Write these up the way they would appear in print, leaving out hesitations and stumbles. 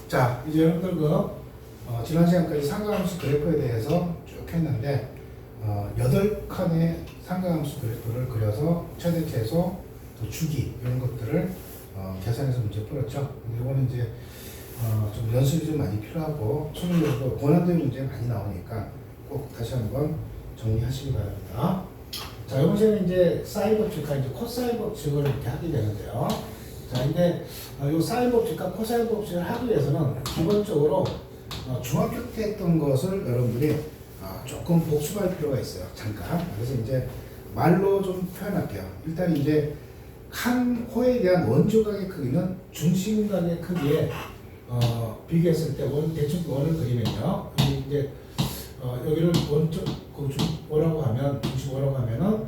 자, 이제 여러분들 지난 시간까지 상가함수 그래프에 대해서 쭉 했는데 8칸의 상가함수 그래프를 그려서 최대 최소 또 주기 이런 것들을 계산해서 문제 풀었죠. 근데 이거는 이제 좀 연습이 좀 많이 필요하고 수능에서도 고난도의 문제 많이 나오니까 꼭 다시 한번 정리하시기 바랍니다. 자, 이번 시간에 이제 사인 법칙과 이제 코사인 법칙을 이렇게 하게 되는데요. 자, 근데 이 사인 법칙과 코사인 법칙을 하기 위해서는 기본적으로 중학교 때 했던 것을 여러분들이 조금 복습할 필요가 있어요. 잠깐. 그래서 이제 말로 좀 표현할게요. 일단 이제 한 호에 대한 원조각의 크기는 중심각의 크기에 비교했을 때 대충 원을 그리면요. 이제 여기를 원라고 하면 중심원라고 하면은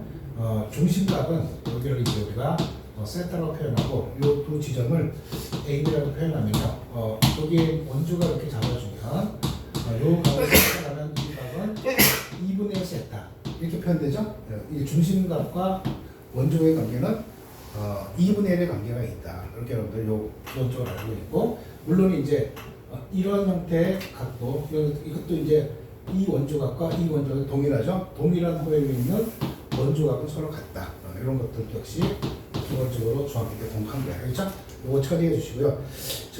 중심각은 여기를 이제 우리가 세타라고 표현하고 이 두 지점을 A라고 표현하면요. 여기에 원주가 이렇게 잡아주면 요 각을 세타라면 이 각은 2분의 1 세타 이렇게 표현되죠. 이 중심각과 원주의 관계는 2분의 1의 관계가 있다. 이렇게 여러분들 요 기본적으로 알고 있고, 물론 이제 이런 형태의 각도 이것도 이제 이 원주각과 이 원주각이 동일하죠. 동일한 호에 있는 원주각은 서로 같다. 이런 것들 역시 기본적으로 중학교 때 공부한 거예요. 그렇죠? 이거 처리해 주시고요.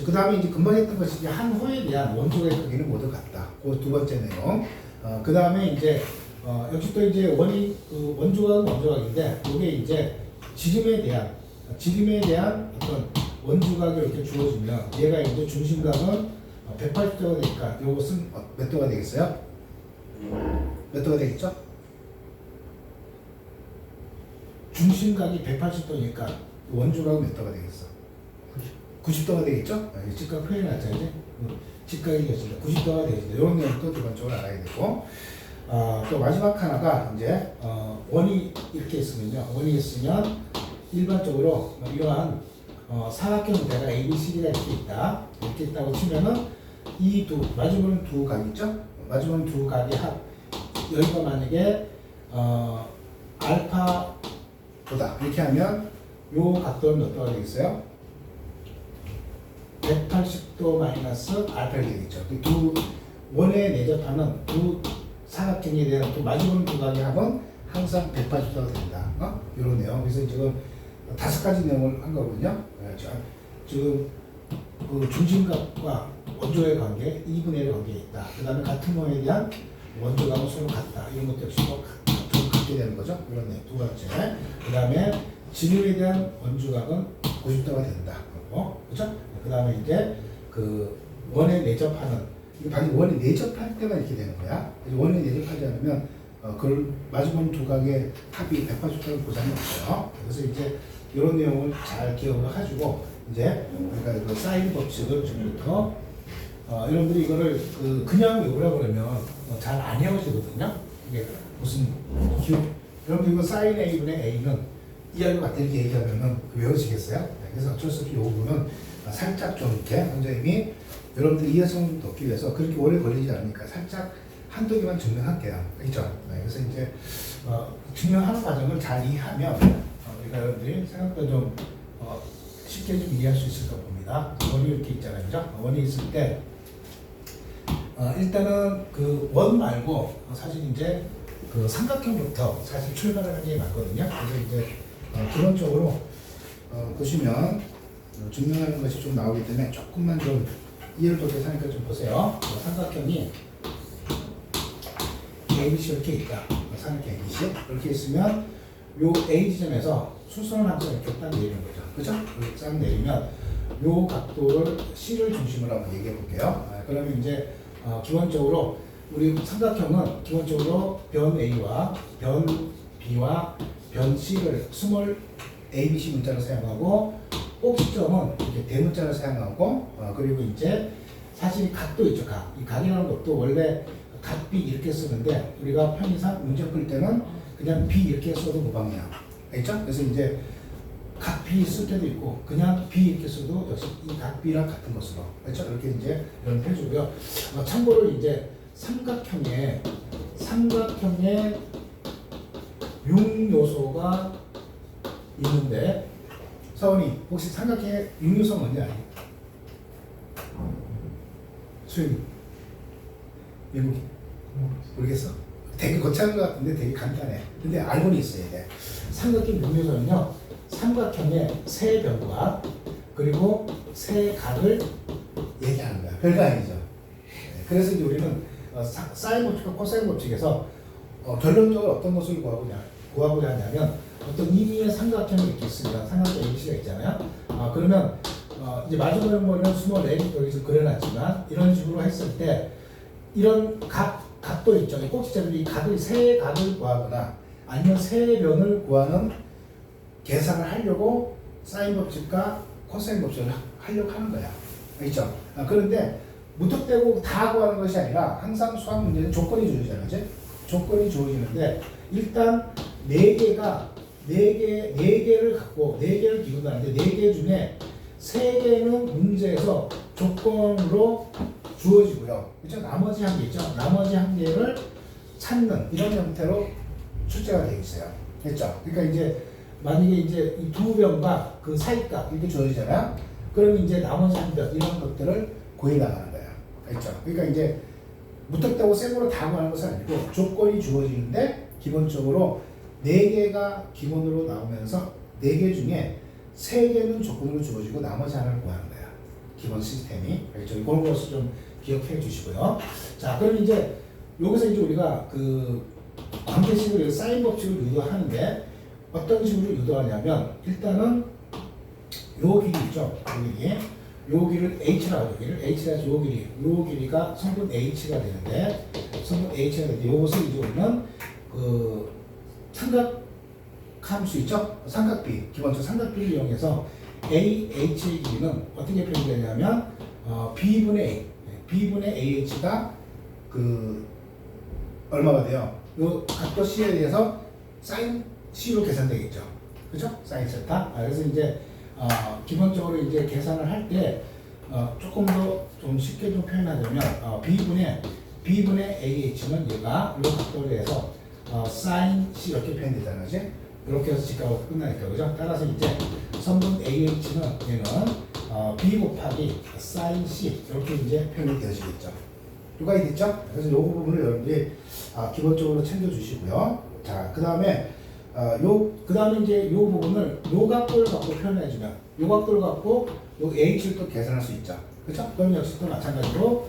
그 다음에 이제 금방 했던 것이 이제 한 호에 대한 원주각의 크기는 모두 같다. 그 두 번째 내용. 그 다음에 이제 역시 또 이제 원주각은 원주각인데 이게 이제 지름에 대한 어떤 원주각이 이렇게 주어지면 얘가 이제 중심각은 180도가 되니까 이것은 몇 도가 되겠어요? 몇 도가 되겠죠? 중심각이 180도니까 원주각은 몇 도가 되겠어? 90도가 되겠죠? 직각 표현하자 이제 직각이 되겠습니다. 90도가 되겠습니다. 이런 내용도 기본적으로 알아야 되고, 또 마지막 하나가 이제 원이 이렇게 있으면요. 원이 있으면 일반적으로 이러한 사각형 대가 ABCD가 이렇게 있다. 이렇게 있다고 치면은 이 마주보는 두 각 있죠? 마주보는 두 각의 합. 여기가 만약에 알파보다 이렇게 하면 요 각도는 몇 도가 되겠어요? 180도 마이너스 알파가 되겠죠. 두 원에 내접하는 두 사각형에 대한 또 마주보는 두 각의 합은 항상 180도가 된다. 이런 내용. 그래서 지금 5가지 내용을 한 거거든요. 지금 그 중심각과 원조의 관계, 2분의 1의 관계에 있다. 그 다음에 같은 모에 대한 원조각은 서로 같다. 이런 것도 역시 같게 되는 거죠. 이런 내용 두 번째. 그 다음에 지름에 대한 원조각은 90도가 된다. 그렇죠? 그 다음에 이제 그 원에 내접하는, 이게 반드시 원에 내접할 때만 이렇게 되는 거야. 원에 내접하지 않으면 그걸 마주보는 두 각의 합이 180도를 보장이 없어요. 그래서 이제 이런 내용을 잘 기억을 해가지고 이제 우리가 그 사인 법칙을 지금부터 여러분들이 이거를 그냥 외우라 그러면 잘 안 외워지거든요. 이게 무슨 기억, 여러분들 이거 사인 A분의 A는 이하고 같다 이렇게 얘기하면은 외워지겠어요? 그래서 어쩔 수 없이 이 부분은 살짝 좀 이렇게 선생님이 여러분들 이해성을 돕기 위해서 그렇게 오래 걸리지 않으니까 살짝 한두 개만 증명할게요. 그렇죠? 그래서 이제 증명하는 과정을 잘 이해하면 우리가 여러분들이 생각보다 좀 쉽게 좀 이해할 수 있을 까 봅니다. 원이 이렇게 있잖아요. 그죠? 원이 있을 때 일단은 그 원 말고 사실 이제 그 삼각형부터 사실 출발하는 게 맞거든요. 그래서 이제 기본적으로 보시면 증명하는 것이 좀 나오기 때문에 조금만 좀 이해를 돕게 하니까 좀 보세요. 삼각형이 ABC 이렇게 있다. 삼각형 ABC 이렇게 있으면 요 A 지점에서 수선을 항상 이렇게 딱 내리는 거죠. 그죠? 이렇게 딱 내리면 요 각도를 C를 중심으로 한번 얘기해 볼게요. 그러면 이제 기본적으로 우리 삼각형은 기본적으로 변 A와 변 B와 변 C를 스몰 ABC 문자로 사용하고 꼭지점은 이렇게 대문자로 사용하고 그리고 이제 사실 각도 있죠. 이 각이라는 것도 원래 각 B 이렇게 쓰는데 우리가 편의상 문제 풀 때는 그냥 B 이렇게 써도 무방해요. 알겠죠? 그래서 이제 각 B 쓸 때도 있고 그냥 B 이렇게 써도 역시 이 각 B랑 같은 것으로, 그렇죠? 이렇게 이제 연습해주고요. 참고로 이제 삼각형에 6요소가 있는데 서원이 혹시 삼각형의 6요소 뭔지 알아요? 수영이 외국인 모르겠어? 되게 거창한 것 같은데 되게 간단해. 근데 알고는 있어야 돼. 삼각형 명료선은요, 삼각형의 세 변과 그리고 세 각을 얘기하는 거야. 별거 아니죠. 그래서 이제 우리는 사인 법칙과 코사인 법칙에서 결론적으로 어떤 것을 구하고자 하냐면 어떤 임의의 삼각형이 이렇게 있습니다. 삼각형 ABC가 있잖아요. 그러면 이제 마주보는 거는 24개 여기서 그려놨지만 이런 식으로 했을 때 이런 각도 있죠. 꼭지점이 이 각의 세 각을 구하거나 아니면 세 변을 구하는 계산을 하려고 사인 법칙과 코사인 법칙을 하려고 하는 거야. 있죠. 그런데 무턱대고 다 구하는 것이 아니라 항상 수학 문제는 조건이 주어지잖아요. 그치? 조건이 주어지는데 일단 네 개를 갖고 네 개를 기준으로 하는데 네 개 중에 세 개는 문제에서 조건으로 주어지고요. 그렇죠? 나머지 한 개 있죠. 나머지 한 개를 찾는 이런 형태로 출제가 되어 있어요. 됐죠? 그러니까 이제 만약에 이제 이 두 변과 그 사이값 이렇게 주어지잖아요. 그러면 이제 나머지 한 변 이런 것들을 구해 나가는 거예요. 됐죠? 그러니까 이제 무턱대고 생으로 다 구하는 것은 아니고 조건이 주어지는데 기본적으로 네 개가 기본으로 나오면서 네 개 중에 세 개는 조건으로 주어지고 나머지 하나를 구하는 거야. 기본 시스템이. 그렇죠? 그런 것을 좀 기억해 주시고요. 자, 그럼 이제 여기서 이제 우리가 그 관계식을 사인 법칙을 유도하는데 어떤 식으로 유도하냐면 일단은 요 길이 있죠. 요 길을 H라고 하죠. H라 해서 요 길이가 성분 H가 되는데 성분 H가 되는데 요것을 이제 우리는 그 삼각함수 있죠? 삼각비, 기본적으로 삼각비를 이용해서 AH의 길이는 어떻게 표현되냐면 B분의 A, B분의 AH가 그 얼마가 돼요? 요 각도 C에 대해서 사인 C로 계산되겠죠. 그죠? 사인 세타. 그래서 이제 기본적으로 이제 계산을 할 때 조금 더 좀 쉽게 좀 표현하자면 B분의 AH는 얘가 이 각도에 대해서 사인 C 이렇게 표현되잖아요. 그치? 이렇게 해서 직각으로 끝나니까. 그죠? 따라서 이제 성분 AH는 얘는 B 곱하기 사인 C 이렇게 이제 표현이 되어지겠죠. 누가 있겠죠? 그래서 이 부분을 여러분들이 기본적으로 챙겨주시고요. 자, 그 다음에 그 다음에 이제 요 부분을 요 각도를 갖고 표현해주면 요 각도를 갖고 요 H를 또 계산할 수 있죠. 그렇죠? 그럼 역시 또 마찬가지로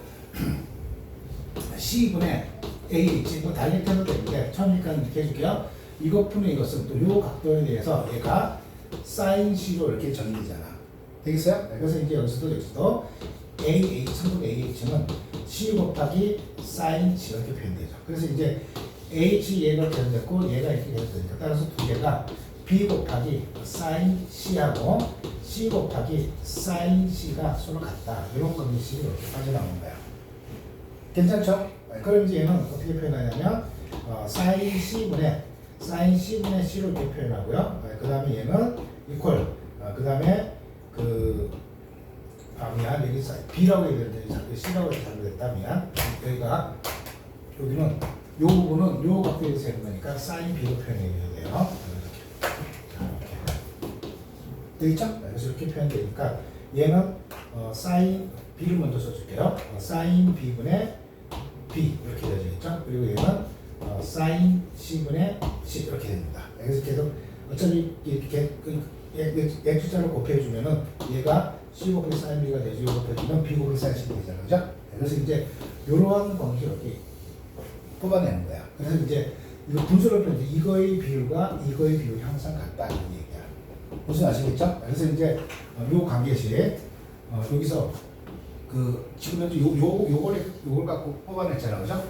C분의 AH 뭐 다이렉트 해도 되는데 처음이니까 이렇게 해줄게요. 이것분의 이것은 또 요 각도에 대해서 얘가 사인 C로 이렇게 정의되잖아. 되겠어요? 그래서 이제 여기서도 성분 AH는 C 곱하기 사인 C 이렇게 표현되죠. 그래서 이제 H 얘가 계산됐고 얘가 이렇게 계산되니까 따라서 두 개가 B 곱하기 사인 C하고 C 곱하기 사인 C가 서로 같다. 이런 방식이 이렇게 빠져나오는 거야. 괜찮죠? 그럼 이제 얘는 어떻게 표현하냐면 사인 C분의 C로 이렇게 표현하고요. 그 다음에 얘는 이퀄. 그 다음에 미안, 여기 B라고 해야 되는데 C라고 해서 잘못됐다. 미안. 여기는 요 부분은 요 각도에서 세는 거니까 사인 B로 표현해야 돼요. 되겠죠? 그래서 이렇게 표현되니까 얘는 사인 B를 먼저 써줄게요. 사인 B분의 B 이렇게 되어지겠죠? 그리고 얘는 사인 C분의 C 이렇게 됩니다. 그래서 계속 어차피 이렇게 X자로 곱해주면은 얘가 C 곱하기 사인 B가 되죠. 이거 곱해주면 B 곱하기 사인 C 되잖아요. 그죠? 그래서 이제 이러한 방식으로 이렇게 뽑아내는 거야. 그래서 이제 이거 분수로 표현해 이거의 비율과 이거의 비율이 항상 같다는 얘기야. 무슨 아시겠죠? 그래서 이제 요 관계식 여기서 지금 현재 요걸 갖고 뽑아냈잖아요. 그죠?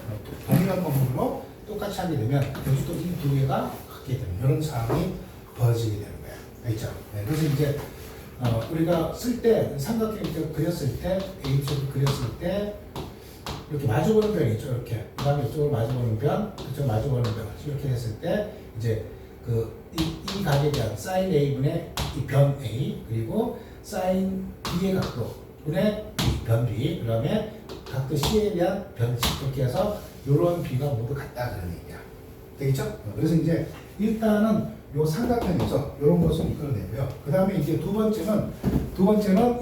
동일한 방법으로 똑같이 하게 되면 여기 또 이 두 개가 같게 되는 이런 상황이 벌어지게 되는 거야. 알겠죠? 네, 그래서 이제 우리가 쓸 때 삼각형 그렸을 때 A축을 그렸을 때 이렇게 마주보는 변이 있죠. 이렇게. 그 다음에 이쪽으로 마주보는 변, 그쪽 마주보는 변. 이렇게 했을 때, 이제 이 각에 대한 사인 A분의 이 변 A, 그리고 사인 B의 각도분의 변 B, 그 다음에 각도 C에 대한 변 C. 이렇게 해서 이런 B가 모두 같다. 그런 얘기야. 되겠죠? 그래서 이제 일단은 요 삼각형에서 이런 것을 이끌어내고요. 그 다음에 이제 두 번째는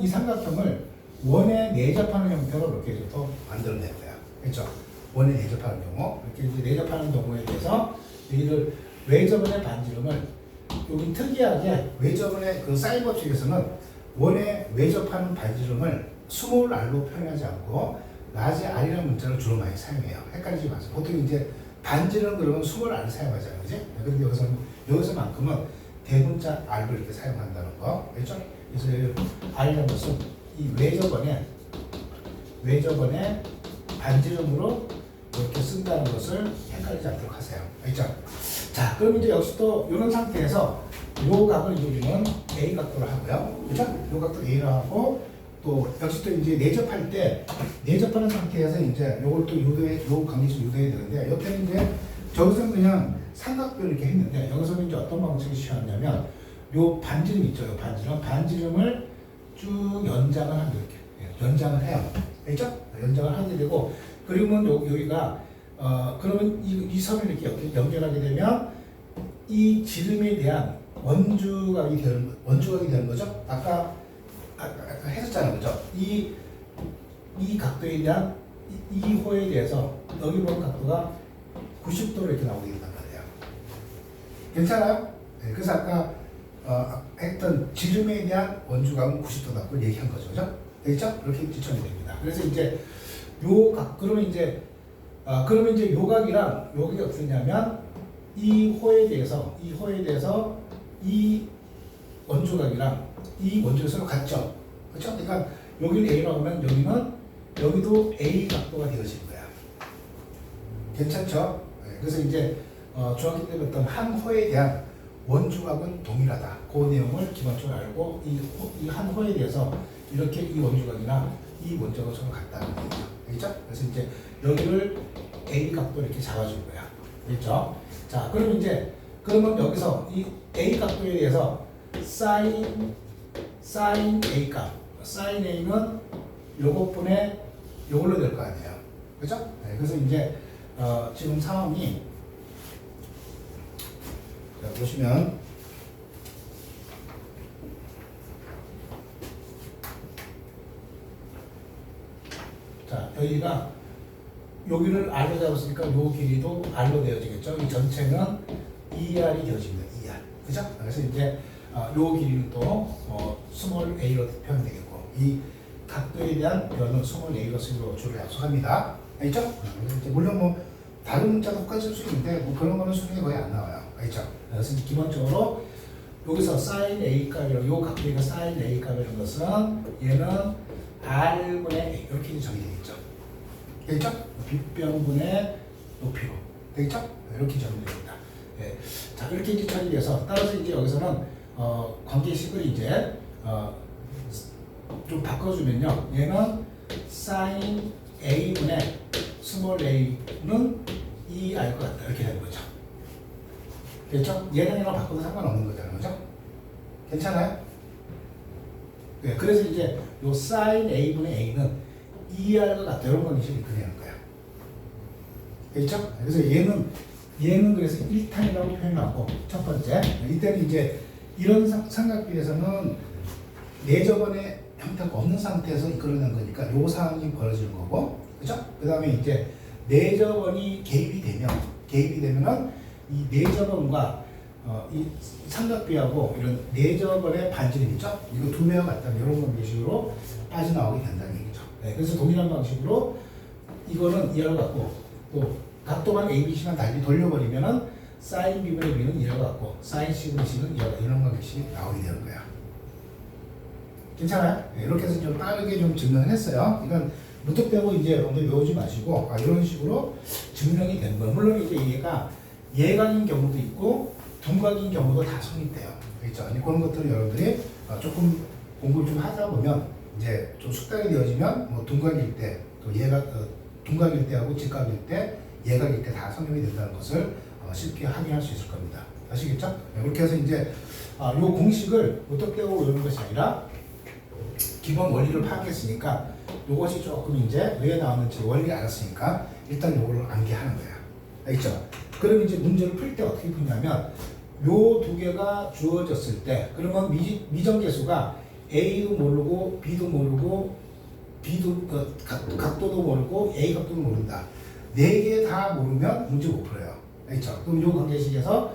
이 삼각형을 원에 내접하는 형태로 이렇게 해서 또 만들어낼 거야. 그렇죠? 원에 내접하는 경우. 이렇게 이제 내접하는 경우에 대해서 여기를 외접원의 반지름을 여기 특이하게 외접원의 그 사인 법칙에서는 원에 외접하는 반지름을 스몰 r로 표현하지 않고 라지 r이라는 문자를 주로 많이 사용해요. 헷갈리지 마세요. 보통 이제 반지름 그러면 스몰 r을 사용하잖아요. 그지? 근데 여기서만큼은 대문자 r로 이렇게 사용한다는 거. 그렇죠? 그래서 r이라는 것은 이 외접원의 반지름으로 이렇게 쓴다는 것을 헷갈리지 않도록 하세요. 알죠? 자, 그럼 이제 역시 또 이런 상태에서 요 각을 우리는 A 각도로 하고요. 그죠? 요 각도 A로 하고 또 역시 또 이제 내접할 때 내접하는 상태에서 이제 요걸 또 요 관계식 유도해야 되는데 옆에는 이제 저기서는 그냥 삼각뼈 이렇게 했는데 여기서는 이제 어떤 방식을 취하냐면 요 반지름 있죠. 요 반지름을 쭉 연장을 하면 이렇게 연장을 해요. 알죠? 연장을 하게 되고 그러면 여기가 그러면 이 선을 이렇게 연결하게 되면 이 지름에 대한 원주각이 되는 거죠. 아까 했었잖아요, 그죠? 이 각도에 대한 이 호에 대해서 여기 보는 각도가 90도로 이렇게 나오게 된단 말이에요. 괜찮아요? 네, 그래서 아까 했던 지름에 대한 원주각은 90도다. 그걸 얘기한 거죠, 그죠? 되겠죠? 이렇게 지천이 됩니다. 그래서 이제 요 각, 그러면 이제 요 각이랑 요 각이 어떻게 되냐면 이 호에 대해서 이 원주각이랑 이 원주각이 서로 같죠? 그렇죠? 그러니까 여기를 A라고 하면 여기도 A 각도가 되어질 거야. 괜찮죠? 네, 그래서 이제 중학교 때 배웠던 한 호에 대한 원주각은 동일하다. 그 내용을 기본적으로 알고 이 한 호에 대해서 이렇게 이 원주각이나 이 원주각은 서로 같다는 거죠. 알겠죠? 그래서 이제 여기를 A 각도 이렇게 잡아줄 거야. 알겠죠? 자, 그러면 여기서 이 A 각도에 대해서 sin A 값, sin A는 요것분의 요걸로 될 거 아니에요. 그죠? 네, 그래서 이제 지금 상황이 자, 보시면 자, 여기를 R로 잡았으니까 요 길이도 R로 되어지겠죠. 이 전체는 ER이 되어집니다. ER. 그죠? 그래서 이제 요 길이는 또 스몰 a로 표현되겠고 이 각도에 대한 변은 스몰 a로 쓰기로 주로 약속합니다. 알죠? 물론 뭐 다른 문자도 똑같이 쓸 수 있는데 뭐 그런 거는 수능에 거의 안 나와요. 알죠? 그래서 기본적으로 여기서 sin a 값이라고 요 각도가 sin a 값이라는 것은 얘는 r분의 a 이렇게 정의되겠죠. 되겠죠? 빗변분의 높이로 되겠죠? 이렇게 정의됩니다. 네. 자, 이렇게 이제 처리돼서 따라서 이제 여기서는 관계식을 이제 좀 바꿔주면요. 얘는 sin a분의 스몰 a는 2r 것 같다. 이렇게 되는 거죠. 그렇죠? 얘랑 바꿔도 상관없는 거잖아요. 그죠? 괜찮아요? 네, 그래서 이제 요 sin a분의 a는 2r과 같다. 이런 관계식이 그리는 거야. 그렇죠? 그래서 얘는 그래서 1탄이라고 표현하고 첫 번째 이때는 이제 이런 삼각비에서는 내접원의 형태가 없는 상태에서 이끌어낸 거니까 요 상황이 벌어지는 거고 그죠? 그 다음에 이제 내접원이 개입이 되면은 이 내접원과 이 삼각비하고 이런 내접원의 반지름 있죠? 이거 두 매가 같다면 이런 방식으로 빠져나오게 된다는 얘기죠. 네, 그래서 동일한 방식으로 이거는 이하로 갖고 또 각도만 A, B, C만 달리 돌려버리면은 sin B분의 B는 이하로 갖고 sin C분의 C는 이런 방식이 나오게 되는 거야. 괜찮아요? 네, 이렇게 해서 좀 빠르게 좀 증명을 했어요. 이건 무턱대고 이제 여러분들 외우지 마시고 이런 식으로 증명이 되는 거예요. 물론 이제 얘가 예각인 경우도 있고 둔각인 경우도 다 성립돼요. 그렇죠? 그런 것들을 여러분들이 조금 공부를 좀 하다 보면 이제 좀 숙달이 되어지면 뭐 둔각일 때 또 둔각일 때하고 직각일 때 예각일 때 다 성립이 된다는 것을 쉽게 확인할 수 있을 겁니다. 아시겠죠? 네, 그렇게 해서 이제 요 공식을 무턱대고 외우는 것이 아니라 기본 원리를 파악했으니까 요것이 조금 이제 왜 나왔는지 원리를 알았으니까 일단 요거를 암기하는 거야. 알겠죠? 그럼 이제 문제를 풀 때 어떻게 푸냐면 요 두 개가 주어졌을 때 그러면 미정계수가 A도 모르고 B도 모르고 B도 각도도 모르고 A 각도도 모른다. 네 개 다 모르면 문제 못 풀어요. 그렇죠? 그럼 요 관계식에서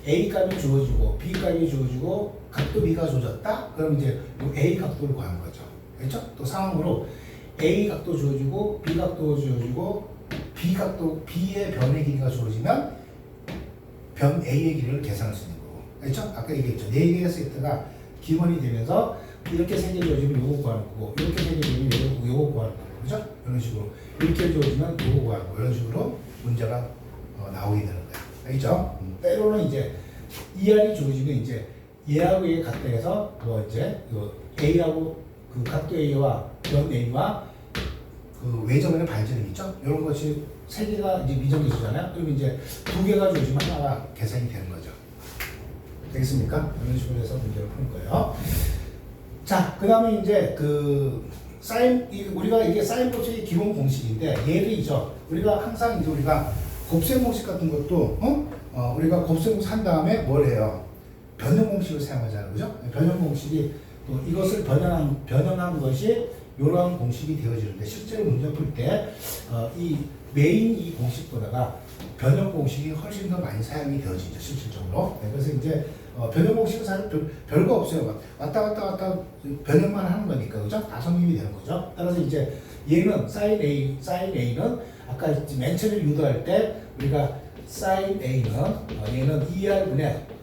A 값이 주어지고 B 값이 주어지고 각도 B가 주어졌다. 그럼 이제 요 A 각도를 구하는 거죠. 그렇죠? 또 상황으로 A 각도 주어지고 B 각도 주어지고 B 각도 B의 변의 길이가 주어지면 변 A의 길이를 계산할 수 있는 거고. 그렇죠? 아까 얘기했죠. 네 개의 세트가 기본이 되면서 이렇게 세 개 주어지면 요거 구하는 거고 이렇게 세 개 주어지면 요거 구하는 거고. 그죠? 이런 식으로 이렇게 주어지면 요거 구하는 거. 이런 식으로 문제가 나오게 되는 거야. 알겠죠? 때로는 이제 ER이 주어지면 이제 얘하고 얘 같다 해서 뭐 이제 A하고 그 각도 A와 변 A와 그 외점에는 반지름 있죠? 이런 것이 세 개가 이제 미정계수잖아요. 그럼 이제 두 개가 주어지면 하나가 계산이 되는 거죠. 되겠습니까? 이런 식으로 해서 문제를 푸는 거예요. 자, 그 다음에 이제 그 사인, 우리가 이게 사인 법칙의 기본 공식인데 얘들이죠. 우리가 항상 이제 우리가 곱셈 공식 같은 것도 우리가 곱셈 공식 한 다음에 뭘 해요? 변형 공식을 사용하잖아요, 그죠? 변형 공식이 또 이것을 변형한 것이 이러한 공식이 되어지는데 실제로 문제 풀 때 이 메인 이 공식보다가 변형 공식이 훨씬 더 많이 사용이 되어지죠, 실질적으로. 네, 그래서 이제 변형 공식은 사실 별거 없어요. 왔다 갔다 변형만 하는 거니까, 그죠? 다 성립이 되는 거죠. 따라서 이제 얘는 sin A는 아까 맨 처음에 유도할 때 우리가 sin A는 얘는 2R분의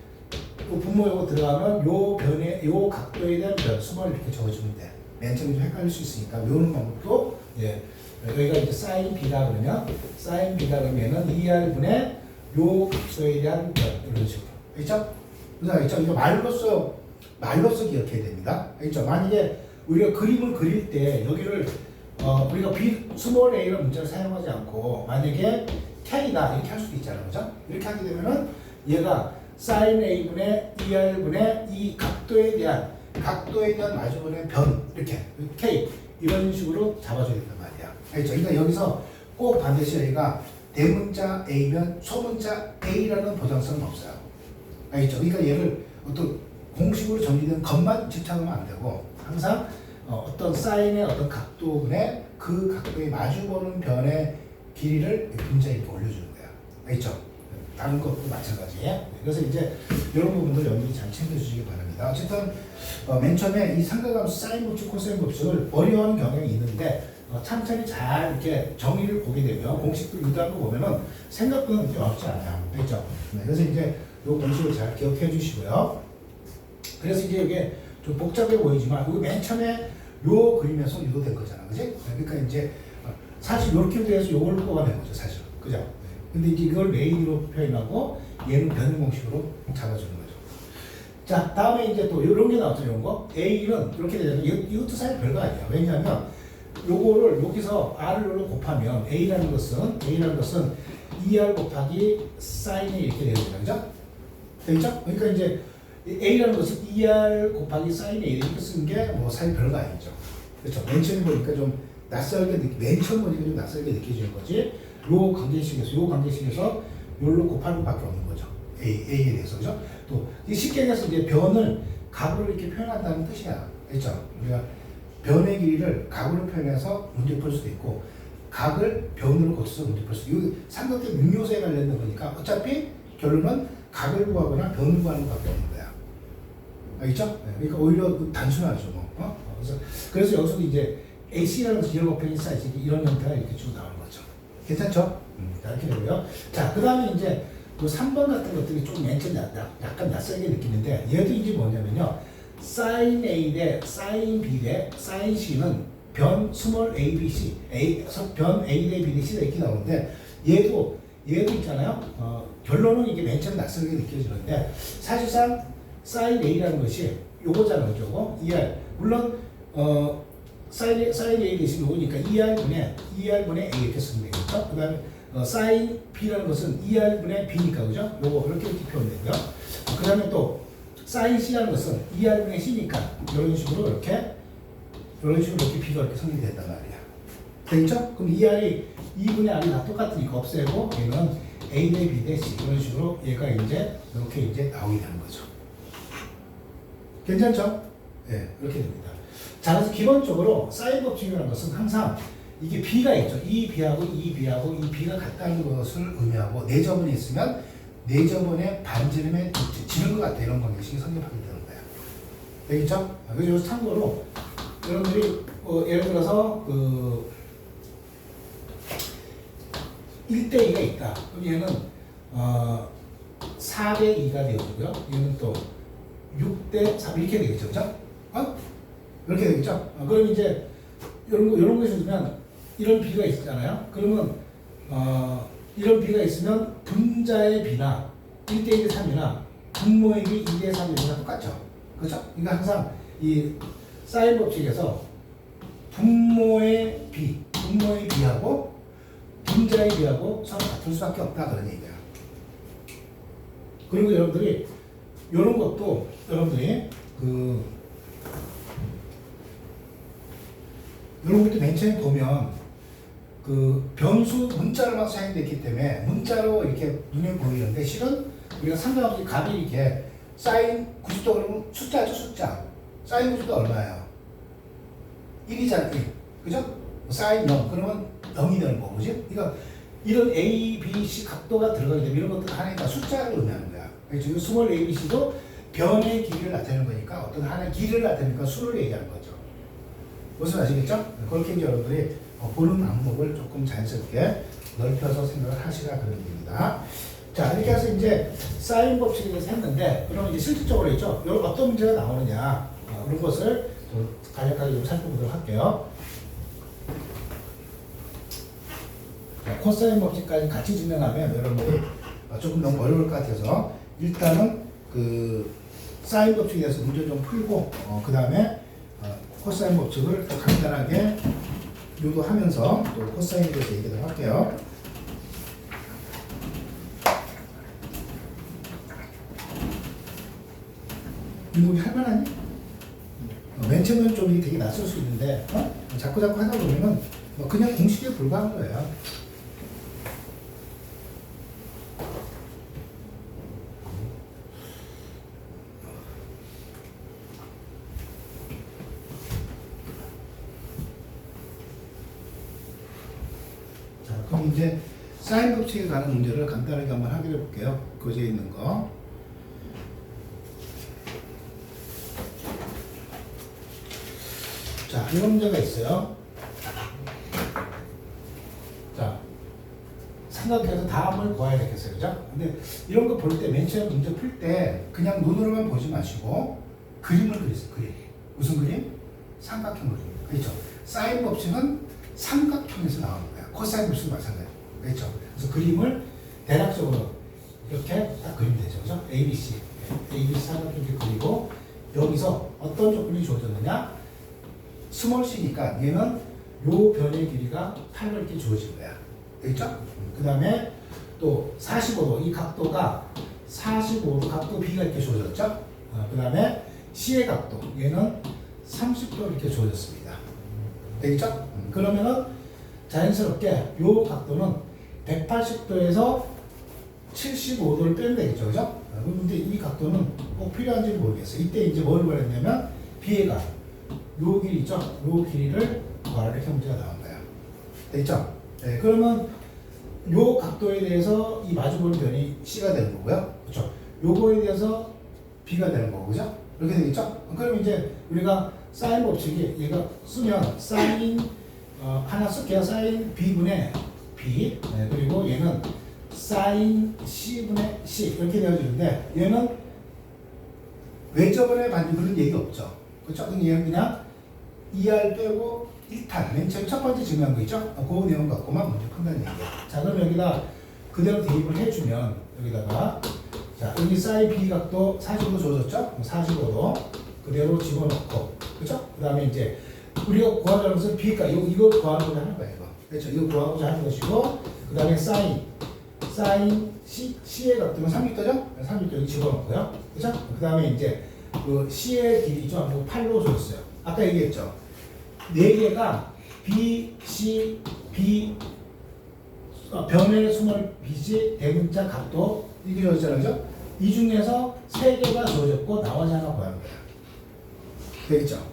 분모요거 들어가면 요 변의 요 각도에 대한 변수만 이렇게 적어주면 돼. 맨 처음에 좀 헷갈릴 수 있으니까 외우는 방법도 예. 여기가 이제 sin B다 그러면 sin B다 그러면은 2R분의 요 각도에 대한 변 이런 식으로. 그렇죠? 그렇죠? 이거 말로써 기억해야 됩니다. 그렇죠? 만약에 우리가 그림을 그릴 때 여기를 우리가 스몰 a라는 문자를 사용하지 않고 만약에 K다 이렇게 할 수도 있잖아요, 그죠? 이렇게 하게 되면은 얘가 sin a분의 2R분의 이 각도에 대한 마주보는 변 이렇게 K 이런 식으로 잡아줘야 된단 말이야. 알겠죠? 그러니까 여기서 꼭 반드시 여기가 대문자 A면 소문자 A라는 보장성은 없어요. 알겠죠? 그러니까 얘를 어떤 공식으로 정리된 것만 집착하면 안 되고 항상 어떤 사인의 어떤 각도분의 그 각도에 마주보는 변의 길이를 분자에 이렇게 올려주는 거야. 알겠죠? 다른 것도 마찬가지예요. 그래서 이제 이런 부분들 여러분들이 잘 챙겨주시기 바랍니다. 어쨌든 맨 처음에 이 삼각함수 사인 법칙, 코사인 법칙을 어려워하는 경향이 있는데 천천히 잘 이렇게 정의를 보게 되면 공식도 유도하는 거 보면은 생각보다 그렇게 어렵지 않아요. 그렇죠? 네, 그래서 이제 이 공식을 잘 기억해 주시고요. 그래서 이제 이게 좀 복잡해 보이지만 이거 맨 처음에 요 그림에서 유도된 거잖아, 그지? 그러니까 이제 사실 이렇게 돼서 요걸로 뽑아낸 거죠, 사실, 그죠? 근데 이제 이걸 메인으로 표현하고 얘는 변형 공식으로 잡아주는 거죠. 자, 다음에 이제 또 이런 게 나왔죠, 이런 거. A는 이렇게 되잖아요. 이것도 사실 별거 아니에요. 왜냐하면 요거를 여기서 R로 곱하면 A라는 것은 2R 곱하기 사인이 이렇게 되는 거죠, 그죠? 되죠? 그러니까 이제 A라는 것은 2R 곱하기 사인 A 이렇게 쓰는 게 뭐 사실 별거 아니죠. 그렇죠? 맨 처음에 보니까 좀 낯설게 맨 처음 보니까 좀 낯설게 느껴지는 거지. 요 관계식에서 요로 곱할 수밖에 없는 거죠. A에 대해서, 그죠? 또 쉽게 얘기해서 이제 변을 각으로 이렇게 표현한다는 뜻이야. 그렇죠? 우리가 변의 길이를 각으로 표현해서 문제 풀 수도 있고 각을 변으로 고쳐서 문제 풀 수도 있고 이 삼각대 능요소에 관련된 거니까 어차피 결론은 각을 구하거나 변을 구하는 것밖에 없는 거야. 알겠죠? 네, 그러니까 오히려 단순하죠, 뭐. 그래서 여기서도 이제 AC라는 지열 곱하기 사이즈 이런 형태가 이렇게 쭉 나오는 거죠. 괜찮죠? 이렇게 되고요. 자, 그 다음에 이제 그 3번 같은 것들이 좀 맨 처음 약간 낯설게 느끼는데 얘도 이제 뭐냐면요. sin A 대 sin B 대 sin C는 변 스몰 A, B, C, 변 A 대 B 대 C 이렇게 나오는데 얘도 있잖아요. 결론은 이게 맨 처음 낯설게 느껴지는데 사실상 sin A라는 것이 요거잖아요, 저거. ER. 물론 sin A 대신 요거니까 ER분의 A 이렇게 쓰면 되겠죠. 그 다음에 sin B라는 것은 ER분의 B니까, 그죠? 요거 이렇게 표현되고요. 그 다음에 또 sin C라는 것은 ER분의 C니까 이런 식으로 이렇게 B가 이렇게 성립됐단 말이야. 되겠죠? 그럼 ER이 2분의 R이 다 똑같으니까 없애고 얘는 A 대 B 대 C 이런 식으로 얘가 이제 이렇게 이제 나오게 되는 거죠. 괜찮죠? 네, 이렇게 됩니다. 자, 그래서 기본적으로 사인 법칙이라는 것은 항상 이게 B가 있죠. 이 B하고 이 B하고 이 B가 같다는 것을 의미하고 내저번이 있으면 내저번의 반지름의 지는 것 같다 이런 방식이 성립하게 되는 거예요. 되겠죠? 그래서 참고로 여러분들이 예를 들어서 1대2가 있다. 그럼 얘는 4대2가 되어지고요. 얘는 또 6대3 이렇게 되겠죠. 그죠? 이렇게 되겠죠? 그럼 이제 이런 것이 있으면 이런 비가 있잖아요. 그러면 이런 비가 있으면 분자의 비나 1대1대 3이나 분모의 비 2대 3이나 똑같죠. 그렇죠? 그러니까 항상 이 사인 법칙에서 분모의 비하고 분자의 비하고 서로 같을 수밖에 없다 그런 얘기야. 그리고 여러분들이 이런 것도 여러분들이 이런 것도 맨 처음에 보면 변수 문자로만 사용됐기 때문에 문자로 이렇게 눈에 보이는데 실은 우리가 삼각함수 값이 이렇게 사인 90도 그러면 숫자죠, 숫자. 사인 90도 얼마예요? 1이잖아, 1. 그죠? 사인 0 그러면 0이 되는 거고, 그지? 그러니까 이런 A, B, C 각도가 들어가기 때문에 이런 것들 하나의 다 숫자를 의미하는 거야. 그래서 스몰 A, B, C도 변의 길이를 나타내는 거니까 어떤 하나의 길이를 나타내니까 수를 얘기하는 거죠. 무슨 아시겠죠? 그렇게 이제 여러분들이 보는 방법을 조금 자연스럽게 넓혀서 생각을 하시라 그런 얘기입니다. 자, 이렇게 해서 이제 사인 법칙에 대해서 했는데, 그러면 이제 실질적으로 있죠? 여러 어떤 문제가 나오느냐, 그런 것을 좀 간략하게 좀 살펴보도록 할게요. 자, 코사인 법칙까지 같이 진행하면 여러분들이 조금 너무 어려울 것 같아서 일단은 사인 법칙에 대해서 문제 좀 풀고, 그 다음에 코사인 법칙을 또 간단하게 유도하면서 또 코사인에 대해서 얘기를 할게요. 이거 할만하니? 맨 처음에는 좀 되게 낯설 수 있는데 자꾸 하다 보면은 그냥 공식에 불과한 거예요. 자, 그럼 이제 사인 법칙에 관한 문제를 간단하게 한번 확인해 볼게요. 교재에 있는 거. 자, 이런 문제가 있어요. 자, 삼각형에서 다음을 구해야 되겠어요. 그죠? 근데 이런 거 볼 때, 맨 처음에 문제 풀 때 그냥 눈으로만 보지 마시고 그림을 그리세요. 그림. 무슨 그림? 삼각형 그림. 그렇죠? 사인 법칙은 삼각형에서 나오는 거야. 코사인 법칙은 마찬가지예요. 그렇죠? 그래서 그림을 대략적으로 이렇게 딱 그리면 되죠. 그죠? ABC. ABC 삼각형 이렇게 그리고 여기서 어떤 조건이 주어졌느냐? 스몰 c니까 얘는 요 변의 길이가 8로 이렇게 주어진 거야. 되겠죠? 그 다음에 또 45도, 이 각도가 45도 각도 B가 이렇게 주어졌죠? 그 다음에 C의 각도, 얘는 30도 이렇게 주어졌습니다. 되겠죠? 그러면은 자연스럽게 요 각도는 180도에서 75도를 빼면 되겠죠? 그죠? 근데 이 각도는 꼭 필요한지 모르겠어요. 이때 이제 뭘 구했냐면 B가 요 길이 있죠? 요 길이를 구하라 이렇게 문제가 나온 거야. 됐죠? 네, 그러면 요 각도에 대해서 이 마주보는 변이 C가 되는 거고요. 그렇죠? 요거에 대해서 B가 되는 거고, 그죠? 이렇게 되겠죠? 그럼 이제 우리가 사인 법칙이 얘가 쓰면 사인 하나 쓸게요. 사인 B분의 B. 네, 그리고 얘는 사인 C분의 C 이렇게 되어지는데 얘는 외접원의 반지 그런 얘기 없죠. 그렇죠? 얘는 그냥 2R 빼고 1탄, 맨 처음 첫 번째 증명한 거 있죠? 그 내용 갖고만 문제 푼다는 얘기예요. 자, 그럼 여기다 그대로 대입을 해주면 여기다가 자, 여기 사인 B 각도 45도 주어졌죠? 45도 그대로 집어넣고, 그렇죠? 그 다음에 이제 우리가 구하자는 것은 B가 이거 구하고자 하는 거예요. 이거. 그렇죠? 이거 구하고자 하는 것이고, 그 다음에 사인 C의 각도는 30도죠? 30도 여기 집어넣고요. 그렇죠? 그 다음에 이제 그 C의 길이죠? 8로 줬어요. 아까 얘기했죠? 4개가 B, C, B 변의 수몰 BC 대문자 각도 이게 주어졌잖아요. 그죠? 이 중에서 3개가 주어졌고 나머지 하나 구하는 거야. 되겠죠?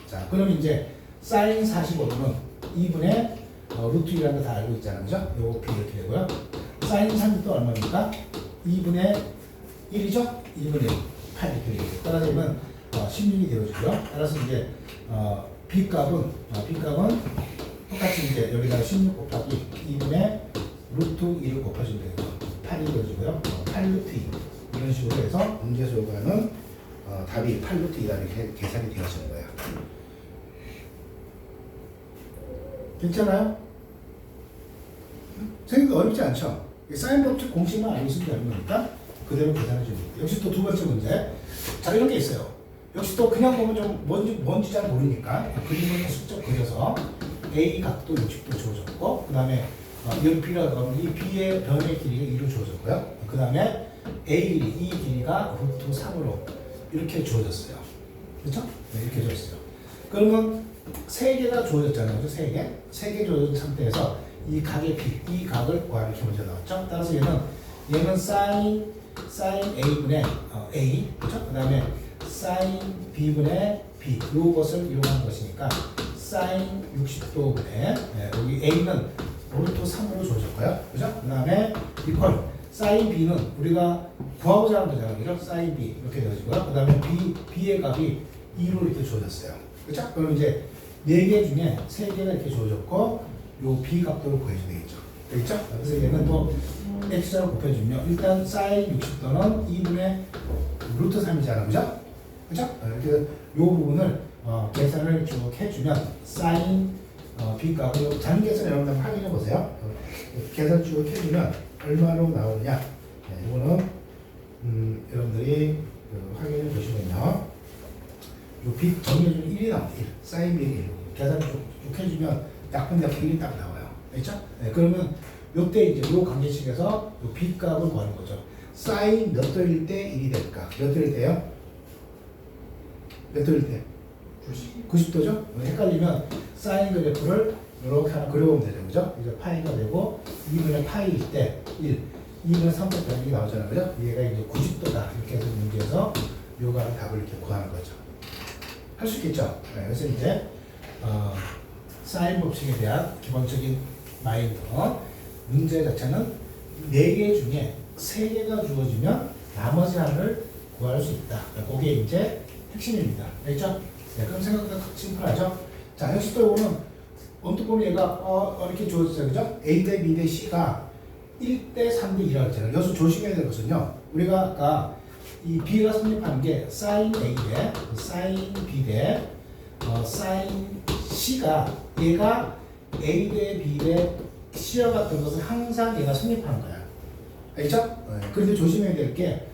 자, 그럼 이제 사인 45도는 2분의 루트 1이라는 거 다 알고 있잖아요. 그죠? 요거 B 이렇게 되고요. 사인 30도 얼마입니까? 2분의 1이죠? 2분의 1. 8 이렇게 되겠죠. 따라서 이건 16이 되어주고요. 따라서 이제 B값은 똑같이 이제 여기다가 16 곱하기 2분의 루트 2를 곱해주면 되고 8이 되어주고요. 8 루트 2 이런 식으로 해서 문제에서 요구하는 답이 8 루트 2다 이렇게 계산이 되어지는 거예요. 괜찮아요? 생각이 어렵지 않죠? 사인 법칙 공식만 알고 있으면 되는 거니까 그대로 계산해 줍니다. 역시 또 두 번째 문제. 자, 이런 게 있어요. 역시 또 그냥 보면 좀 뭔지 잘 모르니까 그림을 직접 그려서 A 각도 60도 주어졌고, 그 다음에 이걸 B라고 하면 이 B의 변의 길이가 2로 주어졌고요. 그 다음에 A 길이, 이 길이가 루트 3으로 이렇게 주어졌어요. 그렇죠? 네, 이렇게 주어졌어요. 그러면 세 개가 주어졌잖아요. 그죠? 세 개. 세 개 주어진 상태에서 이 각의 B, 이 각을 구하는 게 문제 나왔죠. 따라서 얘는 사인 A분의 A, 그렇죠? 그 다음에 사인 B분의 B, 이것을 이용한 것이니까 사인 60도분의 여기 A는 루트 3으로 주어졌고요. 그죠? 그 다음에 이퀄 사인 B는 우리가 구하고자 하는 거잖아요. 그죠? 사인 B 이렇게 되어지고요. 그 다음에 B의 값이 2로 이렇게 주어졌어요. 그렇죠? 그럼 이제 4개 중에 3개가 이렇게 주어졌고 요 B 값도를 구해주면 되겠죠. 되겠죠? 그래서 얘는 또 X자로 곱해주면 일단 사인 60도는 2분의 루트 3이잖아요. 그죠? 그죠? 이렇게 요 부분을 계산을 쭉 해주면 사인 B 값을 잔 계산 여러분들 확인해 보세요. 계산 쭉 해주면 얼마로 나오느냐? 네, 이거는 여러분들이 확인해 보시면요. 요 B 정해주면 1이 나옵니다. 1. 사인 B가 1. 계산 쭉 해주면 약분되고 1이 딱 나와요. 그렇죠? 네, 그러면 요때 이제 요 관계식에서 요 B 값을 구하는 거죠. 사인 몇 도일 때 1이 될까? 몇 도일 때요? 몇 도일 때? 90도죠? 헷갈리면 사인 그래프를 이렇게 하나 그려보면 되죠. 그죠? 이제 파이가 되고 2분의 파이일 때 1, 2분의 3차 이렇게 나오잖아요. 그죠? 얘가 이제 90도다. 이렇게 해서 문제에서 요가 답을 이렇게 구하는 거죠. 할 수 있겠죠? 네, 그래서 이제 사인 법칙에 대한 기본적인 마인드. 문제 자체는 4개 중에 3개가 주어지면 나머지 하나를 구할 수 있다. 그게 이제 핵심입니다. 알겠죠? 네, 그럼 생각보다 심플하죠? 자, 역시 또 이거는 언뜻 보면 얘가 이렇게 주어졌어요. 그죠? A 대 B 대 C가 1대 3대 2라고 했잖아요. 여기서 조심해야 될 것은요. 우리가 아까 이 B가 성립하는 게 사인 A 대 사인 B 대 사인 C가 얘가 A 대 B 대 C와 같은 것은 항상 얘가 성립하는 거야. 알겠죠? 네. 그런데 조심해야 될 게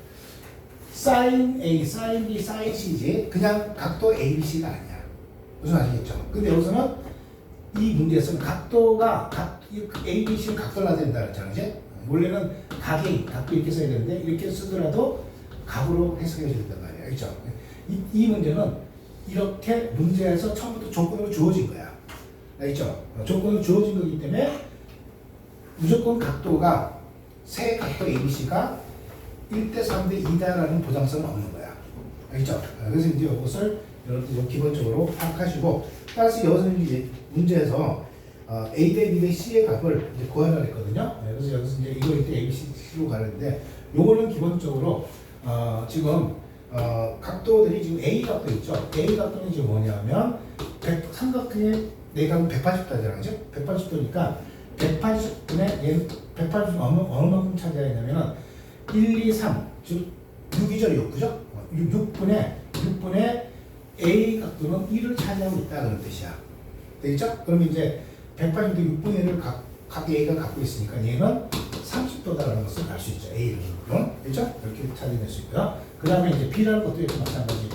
사인 A, 사인 B, 사인 C지 그냥 각도 A, B, C가 아니야. 무슨 아시겠죠? 근데 여기서는 이 문제에서는 각도가 A, B, C는 각도를 놔야 된다 그랬잖아요. 이제 원래는 각이 각도 이렇게 써야 되는데 이렇게 쓰더라도 각으로 해석해 준단 말이에요. 알겠죠? 이 문제는 이렇게 문제에서 처음부터 조건으로 주어진 거야. 알겠죠? 조건으로 주어진 거기 때문에 무조건 각도가 세 각도 ABC가 1대 3대 2다라는 보장성은 없는 거야. 알겠죠? 그래서 이제 이것을 여러분들 기본적으로 파악하시고 따라서 여기서는 이제 문제에서 A 대 B 대 C의 값을 이제 구하려고 했거든요. 그래서 여기서 이제 이거 이때 ABC로 가는데 요거는 기본적으로 지금 각도들이 지금 A 각도 있죠. A 각도는 지금 뭐냐면 삼각형의 내각은 180도잖아요. 그죠? 180도니까 180분의 얘는 180은 어느 만큼 차지하냐면은 1, 2, 3, 즉 6이죠, 6, 그죠? 6분의 A 각도는 1을 차지하고 있다 그런 뜻이야. 되겠죠? 그럼 이제 180도 6분의 1을 각 A가 갖고 있으니까 얘는 30도다라는 것을 알 수 있죠. A를. 그렇죠? 이렇게 찾아낼 수 있고요. 그 다음에 이제 B라는 것도 이렇게 마찬가지.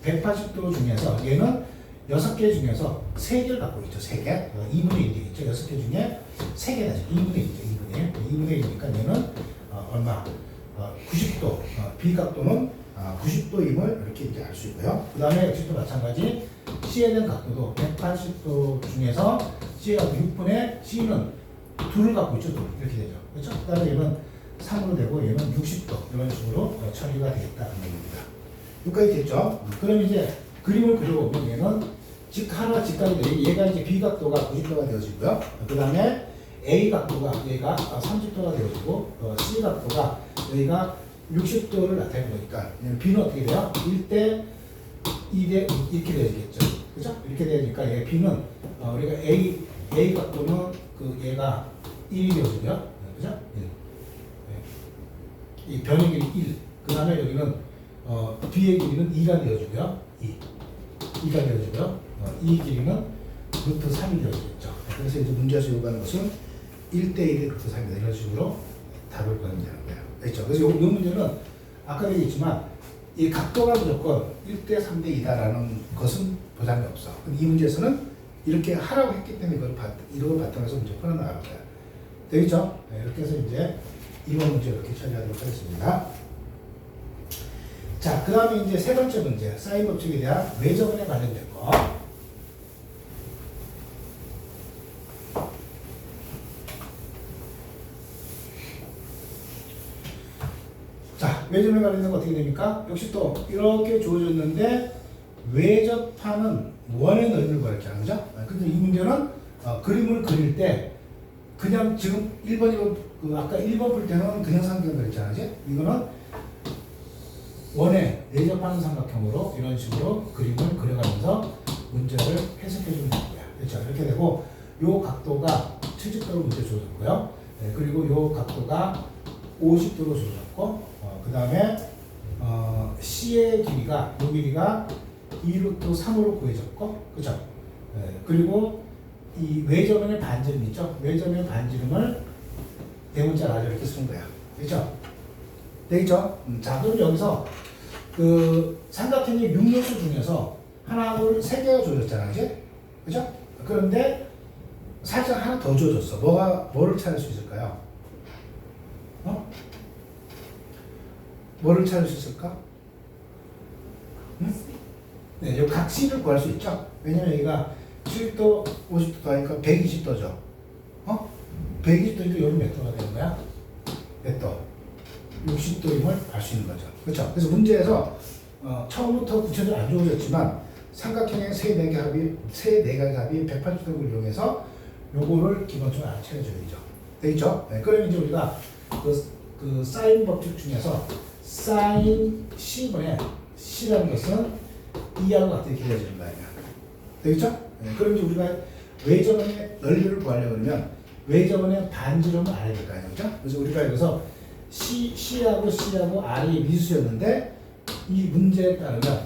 180도 중에서 얘는 6개 중에서 3개를 갖고 있죠. 3개. 2분의 1이 있죠. 6개 중에 3개다. 2분의 1이죠. 2분의 1이니까 얘는 얼마? 90도. B 각도는 90도임을 이렇게 이제 알 수 있고요. 그 다음에 역시 또 마찬가지. C에 대한 각도도 180도 중에서 C가 6분의 C는 2를 갖고 있죠. 2. 이렇게 되죠. 그렇죠? 그 다음에 얘는 3으로 되고 얘는 60도. 이런 식으로 처리가 되겠다는 얘기입니다. 여기까지 됐죠? 그럼 이제 그림을 그려보면 얘는 하나 직각이 돼. 얘가 이제 B 각도가 90도가 되어지고요. 그 다음에 A 각도가 얘가 30도가 되어지고 C 각도가 여기가 60도를 나타내는 거니까 B는 어떻게 돼요? 1대 2대 이렇게 되겠죠. 그죠? 이렇게 되니까 얘 B는 우리가 A 각도는 그 얘가 1이 되어지고요. 그죠? 1. 이 변의 길이 1. 그 다음에 여기는 B의 길이는 2가 되어지고요. 2가 되어지고요. 이 길이는 루트 3이 되어지겠죠. 그래서 이제 문제에서 요구하는 것은 1대1의 루트 3이다. 이런 식으로 답을 구하면 되는 거예요. 그렇죠? 그래서 이 문제는 아까 얘기했지만 이 각도가 무조건 1대 3대 2다라는 것은 보장이 없어. 근데 이 문제에서는 이렇게 하라고 했기 때문에 이걸 바탕에서 문제 풀어나갈 거예요. 되겠죠? 네, 이렇게 해서 이제 이번 문제 이렇게 처리하도록 하겠습니다. 자, 그 다음에 이제 세 번째 문제, 사인 법칙에 대한 외접근에 관련된 거. 자, 외접에 관련된 거 어떻게 됩니까? 역시 또 이렇게 주어졌는데 외접하는 원의 넓이를 구했잖아요. 그죠? 근데 이 문제는 그림을 그릴 때 그냥 지금 1번 아까 1번 풀 때는 그냥 삼각형 그랬잖아요. 그지? 이거는 원에 내접하는 삼각형으로 이런 식으로 그림을 그려가면서 문제를 해석해 주면 됩니다. 그렇죠? 이렇게 되고 요 각도가 70도로 문제 주어졌고요. 네, 그리고 요 각도가 50도로 주어졌고 그 다음에 C의 길이가 요 길이가 2루트 3으로 구해졌고 그죠? 네, 그리고 이 외접면의 반지름 있죠? 외접면의 반지름을 대문자 라죠 이렇게 쓰는 거야. 그렇죠? 되겠죠? 자, 그럼 여기서 그 삼각형의 6요소 중에서 하나, 둘, 세 개가 주어졌잖아, 그지? 그죠? 그런데 살짝 하나 더 주어졌어. 뭐를 찾을 수 있을까요? 뭐를 찾을 수 있을까? 응? 네, 이 각C를 구할 수 있죠? 왜냐면 여기가 7도, 50도 하니까 120도죠. 120도니까 여기 몇 도가 되는 거야? 몇 도? 60도임을 알 수 있는 거죠. 그렇죠? 그래서 문제에서 처음부터 구체적으로 안 주어졌지만 삼각형의 세 내각의 합이 180도를 이용해서 요거를 기본적으로 알아채줘야죠. 되겠죠? 네, 그러면 이제 우리가 그 사인 법칙 중에서 사인 C분의 C라는 것은 E하고 같은 길이가 되는 거 아니야. 되겠죠? 네, 그럼 이제 우리가 외접원의 넓이를 구하려고 그러면 외접원의 반지름을 알아야 될 거 아니에요. 그죠? 그래서 우리가 여기서 C하고 R이 미수였는데 이 문제에 따르면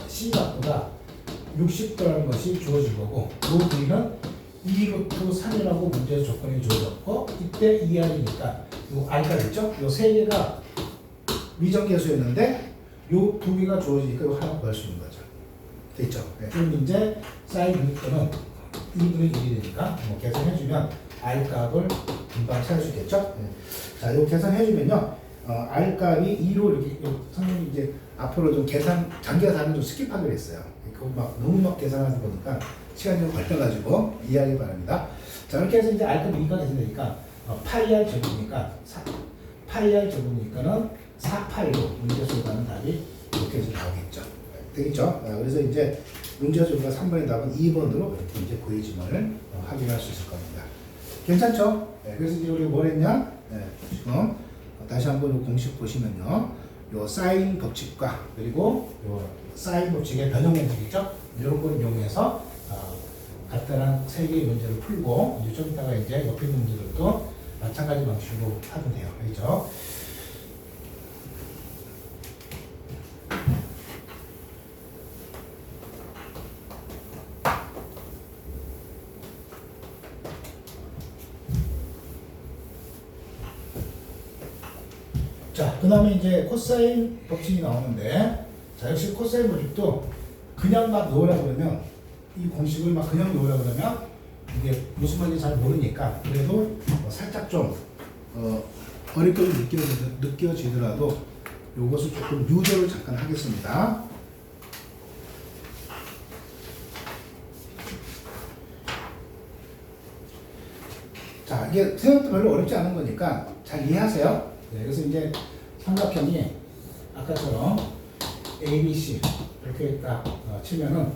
C 각도가 60도라는 것이 주어진 거고 이 길이는 2루트 3이라고 문제 조건이 주어졌고 이때 2R이니까 이 R가 있죠? 이 세 개가 미정계수였는데 이 두 개가 주어지니까 이거 하나 구할 수 있는 거죠. 됐죠? 네. 그럼 이제 사인 6도는 2분의 1이 되니까 계산해주면 R 값을 금방 찾을 수 있겠죠? 네. 자, 이거 계산해주면요. R 값이 2로 이렇게, 선생님이 이제 앞으로 좀 장계산을 좀 스킵하기로 했어요. 그거 너무 계산하다 보니까 시간이 좀 걸려가지고 이해하기 바랍니다. 자, 이렇게 해서 이제 R 값이 2가 계산되니까, 파이 R 제곱이니까, 파이 R 제곱이니까는 4파이로 문제에서 요구하는 답이 이렇게 해서 나오겠죠. 되겠죠? 그래서 이제 문제에서 요구가 3번의 답은 2번으로 이렇게 이제 보여짐을 확인할 수 있을 겁니다. 괜찮죠? 그래서 이제 우리가 뭘 했냐? 지금 다시 한번 이 공식 보시면요. 요 사인 법칙과 그리고 요 사인 법칙의 변형 공식 있죠? 이런 걸 이용해서 간단한 세 개의 문제를 풀고 이제 좀 이따가 이제 옆에 있는 문제들도 마찬가지 방식으로 하면 돼요. 그렇죠? 자, 그 다음에 이제 코사인 법칙이 나오는데, 자, 역시 코사인 법칙도 그냥 막 넣으라고 그러면, 이 공식을 막 그냥 넣으라고 그러면, 이게 무슨 말인지 잘 모르니까, 그래도 살짝 좀, 어렵게 느껴지더라도, 요것을 조금 유도를 잠깐 하겠습니다. 자, 이게 생각도 별로 어렵지 않은 거니까 잘 이해하세요. 네, 그래서 이제 삼각형이 아까처럼 ABC 이렇게 딱 치면은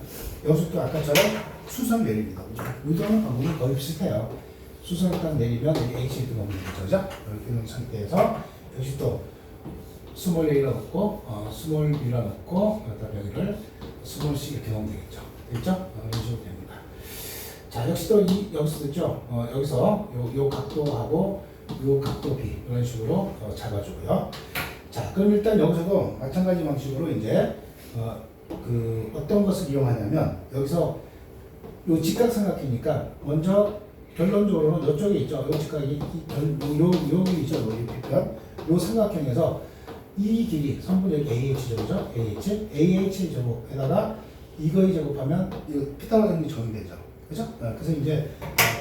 여기서 또 아까처럼 수선을 내립니다. 그죠? 유도하는 방법은 거의 비슷해요. 수선을 딱 내리면 여기 H에 들어오는 거죠. 이렇게 있는 상태에서 역시 또 스몰 A를 넣고 스몰 B를 넣고 그다음에 여기를 스몰 C 이렇게 넣으면 되겠죠. 됐죠? 이런 식으로 됩니다. 자, 역시 또 여기서 됐죠? 여기서 요 각도하고 요 각도 B 이런 식으로 잡아주고요. 자, 그럼 일단 여기서도 마찬가지 방식으로 이제 어떤 것을 이용하냐면 여기서 요 직각삼각형이니까 먼저 결론적으로는 이쪽에 있죠. 요 직각이 여기 있죠. 요 편. 요 삼각형에서 이 길이 선분 여기 AH죠, 그죠? AH 제곱에다가 이거의 제곱하면 이 피타고라스 정이 되죠, 그죠? 그래서 이제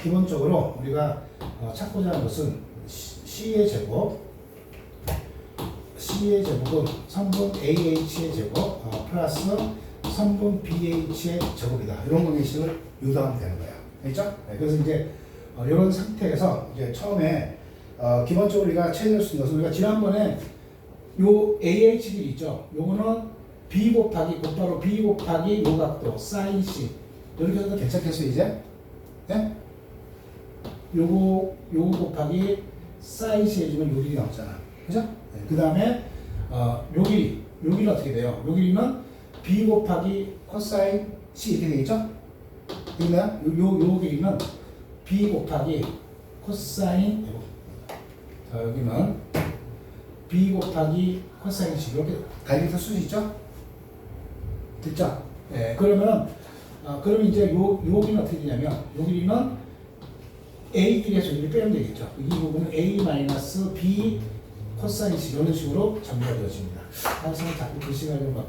기본적으로 우리가 찾고자 하는 것은 C의 제곱은 선분 AH의 제곱 플러스 선분 BH의 제곱이다. 이런 방식을 유도하면 되는 거예요. 알겠죠? 그래서 이제 이런 상태에서 이제 처음에 기본적으로 우리가 찾을 수 있는 것은 우리가 지난번에 요 AH 길 있죠. 요거는 B 곱하기 곧바로 B 곱하기 요 각도 사인 C 이렇게 해도 괜찮겠어요 이제? 네? 요거 곱하기 사인 C 해주면 요 길이 나오잖아. 그죠? 네. 그 다음에 요 길이 어떻게 돼요? 요 길이는 B 곱하기 코사인 C 이렇게 되겠죠? 그러면 요 길이는 B 곱하기 코사인 자 여기는 B 곱하기 코사인 C 이렇게 달리기서 쓸 수 있죠? 됐죠? 네, 그러면 그럼 이제 요 길이는 어떻게 되냐면 요 길이는 A 길에서 여기를 빼면 되겠죠? 이 부분은 A 마이너스 B 코사인 C 이런 식으로 정리가 되어집니다. 항상 자꾸 글씨가 좀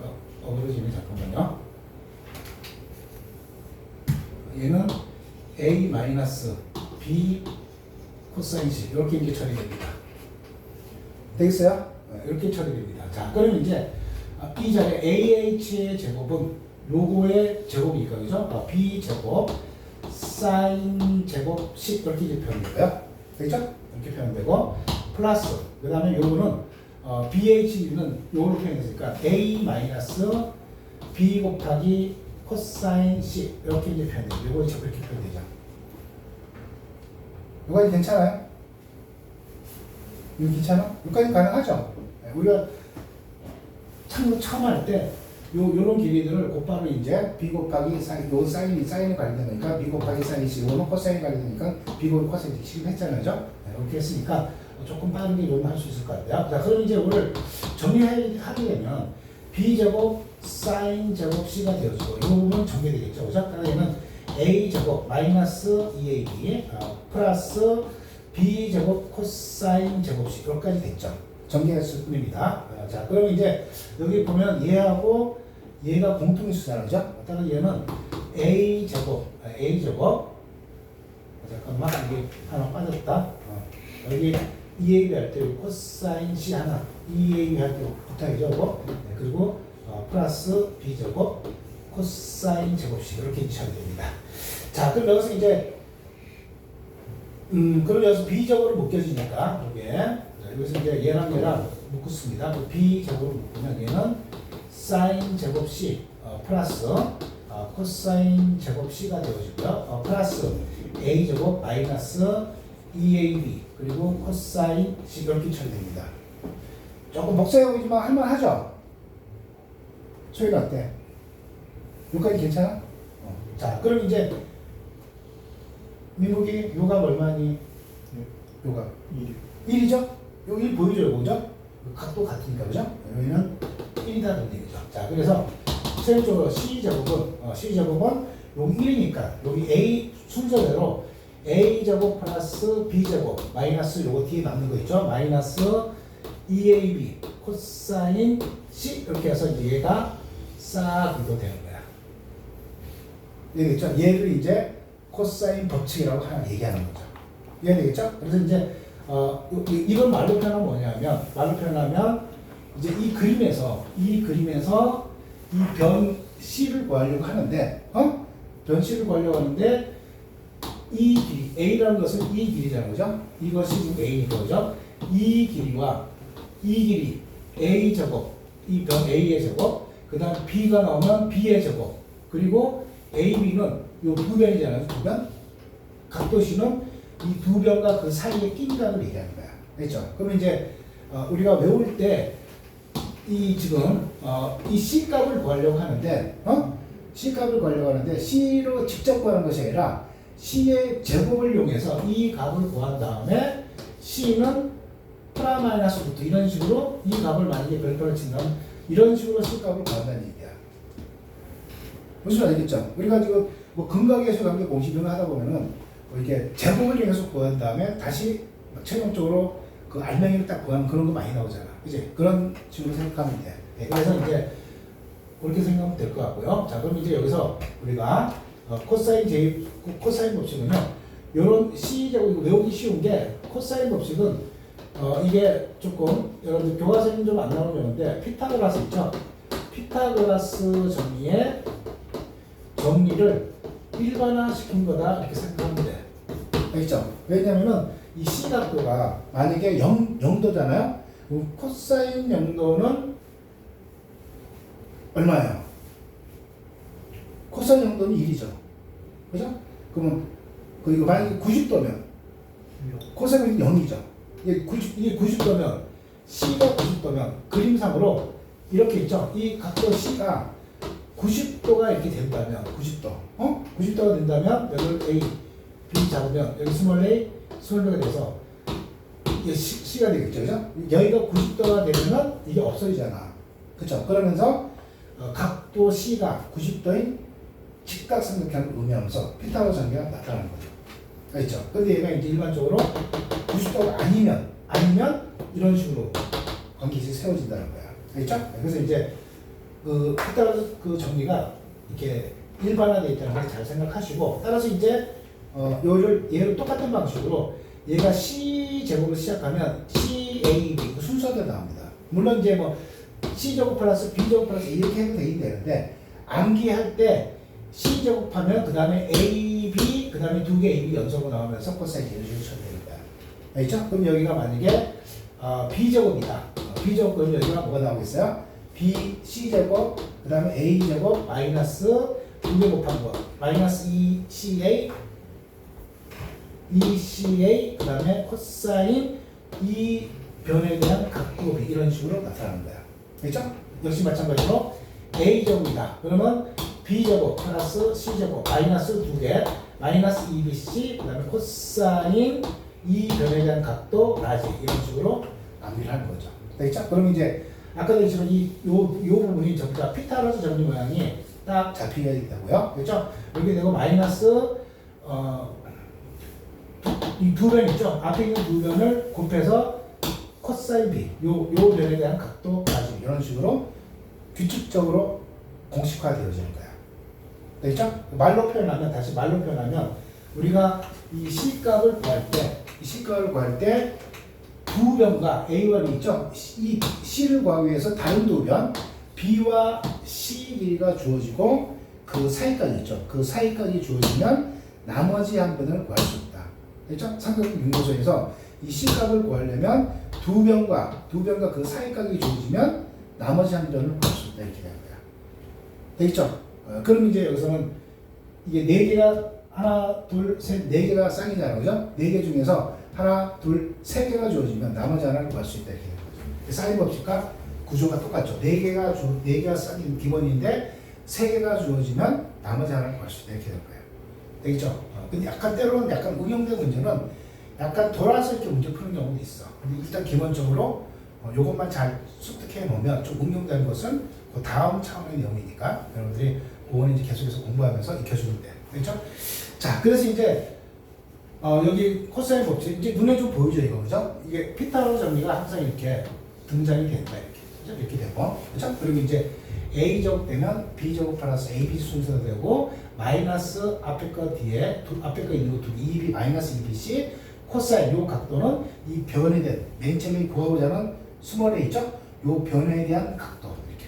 어그러지면 잠깐만요. 얘는 A 마이너스 B 코사인 C 이렇게 이제 처리됩니다. 되겠어요? 이렇게 처리됩니다. 자, 그럼 이제 이 자리에 AH의 제곱은 요거의 제곱이니까 그죠? B 제곱 사인 제곱 C 이렇게 이제 표현되고요. 되겠죠? 이렇게 표현되고 플러스 그 다음에 요거는 BH는 요걸로 표현했으니까 A 마이너스 B 곱하기 코사인 C 이렇게 이제 표현돼요. 요거 이렇게 표현되죠. 요까지 괜찮아요? 이거 괜찮아? 여기까지 가능하죠? 우리가 참고 처음 할 때 요런 길이들을 곧바로 이제 B 곱하기 사인, 요 사인이 관련되니까 B 곱하기 사인 C, 요는 코사인이 관련되니까 B 곱하기 코사인 C 했잖아요. 그죠? 이렇게 했으니까 조금 빠르게 이용할 수 있을 것 같아요. 자, 그럼 이제 오늘 정리하게 되면 B 제곱 사인 제곱 C가 되어지고 이 부분은 정리되겠죠. 그죠? 그러면 A 제곱 마이너스 2AB 플러스 B 제곱 코사인 제곱 C 여기까지 됐죠. 정리했을 뿐입니다. 자, 그럼 이제 여기 보면 얘하고 얘가 공통수잖아요. 그죠? 따라서 얘는 A 제곱 잠깐만 이게 하나 빠졌다. 여기 EAB 할 때 코사인 C 하나 EAB 할 때 붙어야죠. 네, 그리고 플러스 B 제곱 코사인 제곱 C 이렇게 처리됩니다. 자, 그럼 여기서 이제 그럼 여기서 B 제곱을 묶여지니까 여기서 이제 얘랑 묶었습니다. B 제곱을 묶으면 얘는 사인 제곱 C 플러스 코사인 제곱 C가 되어지고요. 플러스 A 제곱 마이너스 EAB 그리고 코사인 C 이렇게 처리됩니다. 조금 복잡해 보이지만 할만하죠? 소리가 어때? 여기까지 괜찮아? 자, 그럼 이제 민국이 요가 얼마니? 요가 1이죠? 여기 1 보이죠? 요거죠? 각도 같으니까 그죠? 여기는 1이다 그런 얘기죠. 자, 그래서 최종적으로 C제곱은 여기 1이니까 여기 A 순서대로 A제곱 플러스 B제곱 마이너스 요거 뒤에 남는 거 있죠? 마이너스 EAB 코사인 C 이렇게 해서 이제 얘가 싹 유도되는 거야. 이해되겠죠? 얘를 이제 코사인 법칙이라고 하나 얘기하는 거죠. 이해되겠죠? 그래서 이제 이건 말로 표현하면 뭐냐면 이제 이 그림에서 이 변 C를 구하려고 하는데 변 C를 구하려고 하는데 이 길이 A라는 것은 이 길이잖아요. 그죠? 이것이 지금 A니까 그죠? 이 길이와 이 길이 A 제곱 이 변 A의 제곱 그 다음 B가 나오면 B의 제곱. 그리고 AB는 요 두 변이잖아요. 두 변. 각도 C는 이 두 변과 그 사이에 낀 값을 얘기하는 거야. 그렇죠? 그러면 이제 우리가 외울 때 이 지금 이 C 값을 구하려고 하는데 C 값을 구하려고 하는데 C로 직접 구하는 것이 아니라 C의 제곱을 이용해서 이 값을 구한 다음에 C는 프라 마이너스부터 이런 식으로 이 값을 만약에 별표를 친다면 이런 식으로 C 값을 구한다는 얘기야. 무슨 알겠죠? 우리가 지금 뭐 근각계수 관계 공식 이런 거 하다 보면은 이게 제곱을 이용해서 구한 다음에 다시 최종적으로 그 알맹이를 딱 구하는 그런 거 많이 나오잖아. 그지? 그런 식으로 생각하면 돼. 네, 그래서 이제 그렇게 생각하면 될 것 같고요. 자, 그럼 이제 여기서 우리가 코사인 J, 코사인 법칙은요. 요런 C 제곱 이거 외우기 쉬운 게 코사인 법칙은 이게 조금 여러분들 교과서에는 좀 안 나오는데 피타고라스 있죠? 피타고라스 정리의 정리를 일반화시킨 거다 이렇게 생각하면 돼. 알겠죠? 왜냐면은 이 C 각도가 만약에 0도잖아요? 그럼 코사인 0도는 얼마예요? 코사인 0도는 1이죠. 그죠? 그러면 이거 만약에 90도면 코사인은 0이죠. 이게 90도면 C가 90도면 그림상으로 이렇게 있죠. 이 각도 C가 90도가 이렇게 된다면 90도 90도가 된다면 여기 A, B 잡으면 여기 스몰 a, 스몰 b가 돼서 이게 C가 되겠죠. 그죠? 여기가 90도가 되면 이게 없어지잖아. 그쵸? 그러면서 각도 C가 90도인 직각삼각형을 의미하면서 피타고라스 정리가 나타나는 거죠. 알겠죠? 근데 얘가 이제 일반적으로 90도가 아니면 이런 식으로 관계식이 세워진다는 거야. 알겠죠? 그래서 이제 그 피타고라스 그 정리가 이렇게 일반화되어 있다는 걸 잘 생각하시고, 따라서 이제 얘를 똑같은 방식으로 얘가 C 제곱으로 시작하면 CAB 순서대로 나옵니다. 물론 이제 뭐 C 제곱 플러스 B 제곱 플러스 이렇게 해도 되는데 암기할 때 C 제곱하면 그 다음에 AB 그 다음에 두 개 AB 연속으로 나오면서 코사인 제곱을 쳐야 됩니다. 알겠죠? 그럼 여기가 만약에 B 제곱이다. B 제곱 그럼 여기가 뭐가 나오겠어요? B C 제곱 그 다음에 A 제곱 마이너스 두 개 곱한 거 마이너스 2CA 그 다음에 코사인 이 변에 대한 각도 B 이런 식으로 나타나는 거야. 그렇죠? 역시 마찬가지로 A 제곱이다. 그러면 B 제곱 플러스 C 제곱 마이너스 두 개 마이너스 2BC 그 다음에 코사인 이 변에 대한 각도 라지 이런 식으로 암기를 하는 거죠. 그렇죠? 그럼 이제 아까도 얘기했지만 요 부분이 전부 다 피타고라스 정리 모양이 딱 잡히게 된다고요. 그렇죠? 여기 되고 마이너스 이 두 변 있죠? 앞에 있는 두 변을 곱해서 코사인 B 요 변에 대한 각도 라지 이런 식으로 규칙적으로 공식화되어지는 거야. 그렇죠? 말로 표현하면 우리가 이 C 값을 구할 때 두 변과 A와 B 있죠? 이 C를 구하기 위해서 다른 두 변 B와 C 길이가 주어지고 그 사이까지 있죠? 그 사이까지 주어지면 나머지 한 변을 구할 수 있다. 그렇죠? 삼각형 융도소에서 이 C 값을 구하려면 두 변과 그 사이까지 주어지면 나머지 한 변을 구할 수 있다. 이렇게 되는 거야. 되겠죠? 그럼 이제 여기서는 이게 네 개가 하나, 둘, 셋, 네 개가 쌍이잖아요. 그죠? 네 개 중에서 하나, 둘, 세 개가 주어지면 나머지 하나를 구할 수 있다. 이렇게 되는 거죠. 사인 법칙과 구조가 똑같죠. 네 개가 쌍인 기본인데 세 개가 주어지면 나머지 하나를 구할 수 있다. 이렇게 되는 거예요. 되겠죠? 근데 때로는 약간 응용된 문제는 약간 돌아서 이렇게 문제 푸는 경우도 있어. 근데 일단 기본적으로 요것만 잘 습득해 놓으면 좀 응용되는 것은 그 다음 차원의 내용이니까 여러분들이 그거는 이제 계속해서 공부하면서 익혀주면 돼. 그렇죠? 자, 그래서 이제 여기 코사인 법칙 이제 눈에 좀 보이죠, 이거 그죠? 이게 피타고라스 정리가 항상 이렇게 등장이 된다, 이렇게 그죠? 이렇게 되고, 그렇죠? 그리고 이제 A 제곱 되면 B 제곱 플러스 AB 순서가 되고 마이너스 앞에 거 뒤에 앞에 거 있는 거 두 개, 2B 마이너스 2BC 코사인 요 각도는 이 변에 대한 맨 처음에 구하고자 하는 스몰 a 있죠? 요 변에 대한 각도 이렇게.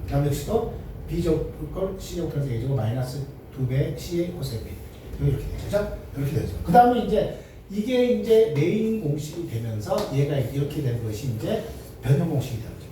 다음 역시도 B 제곱 걸 C 제곱 플러스 A 제곱 마이너스 2배 C의 코사인 B 이렇게 되죠? 이렇게 되죠. 그 다음에 이제 이게 이제 메인 공식이 되면서 얘가 이렇게 된 것이 이제 변형 공식이 되는 거죠.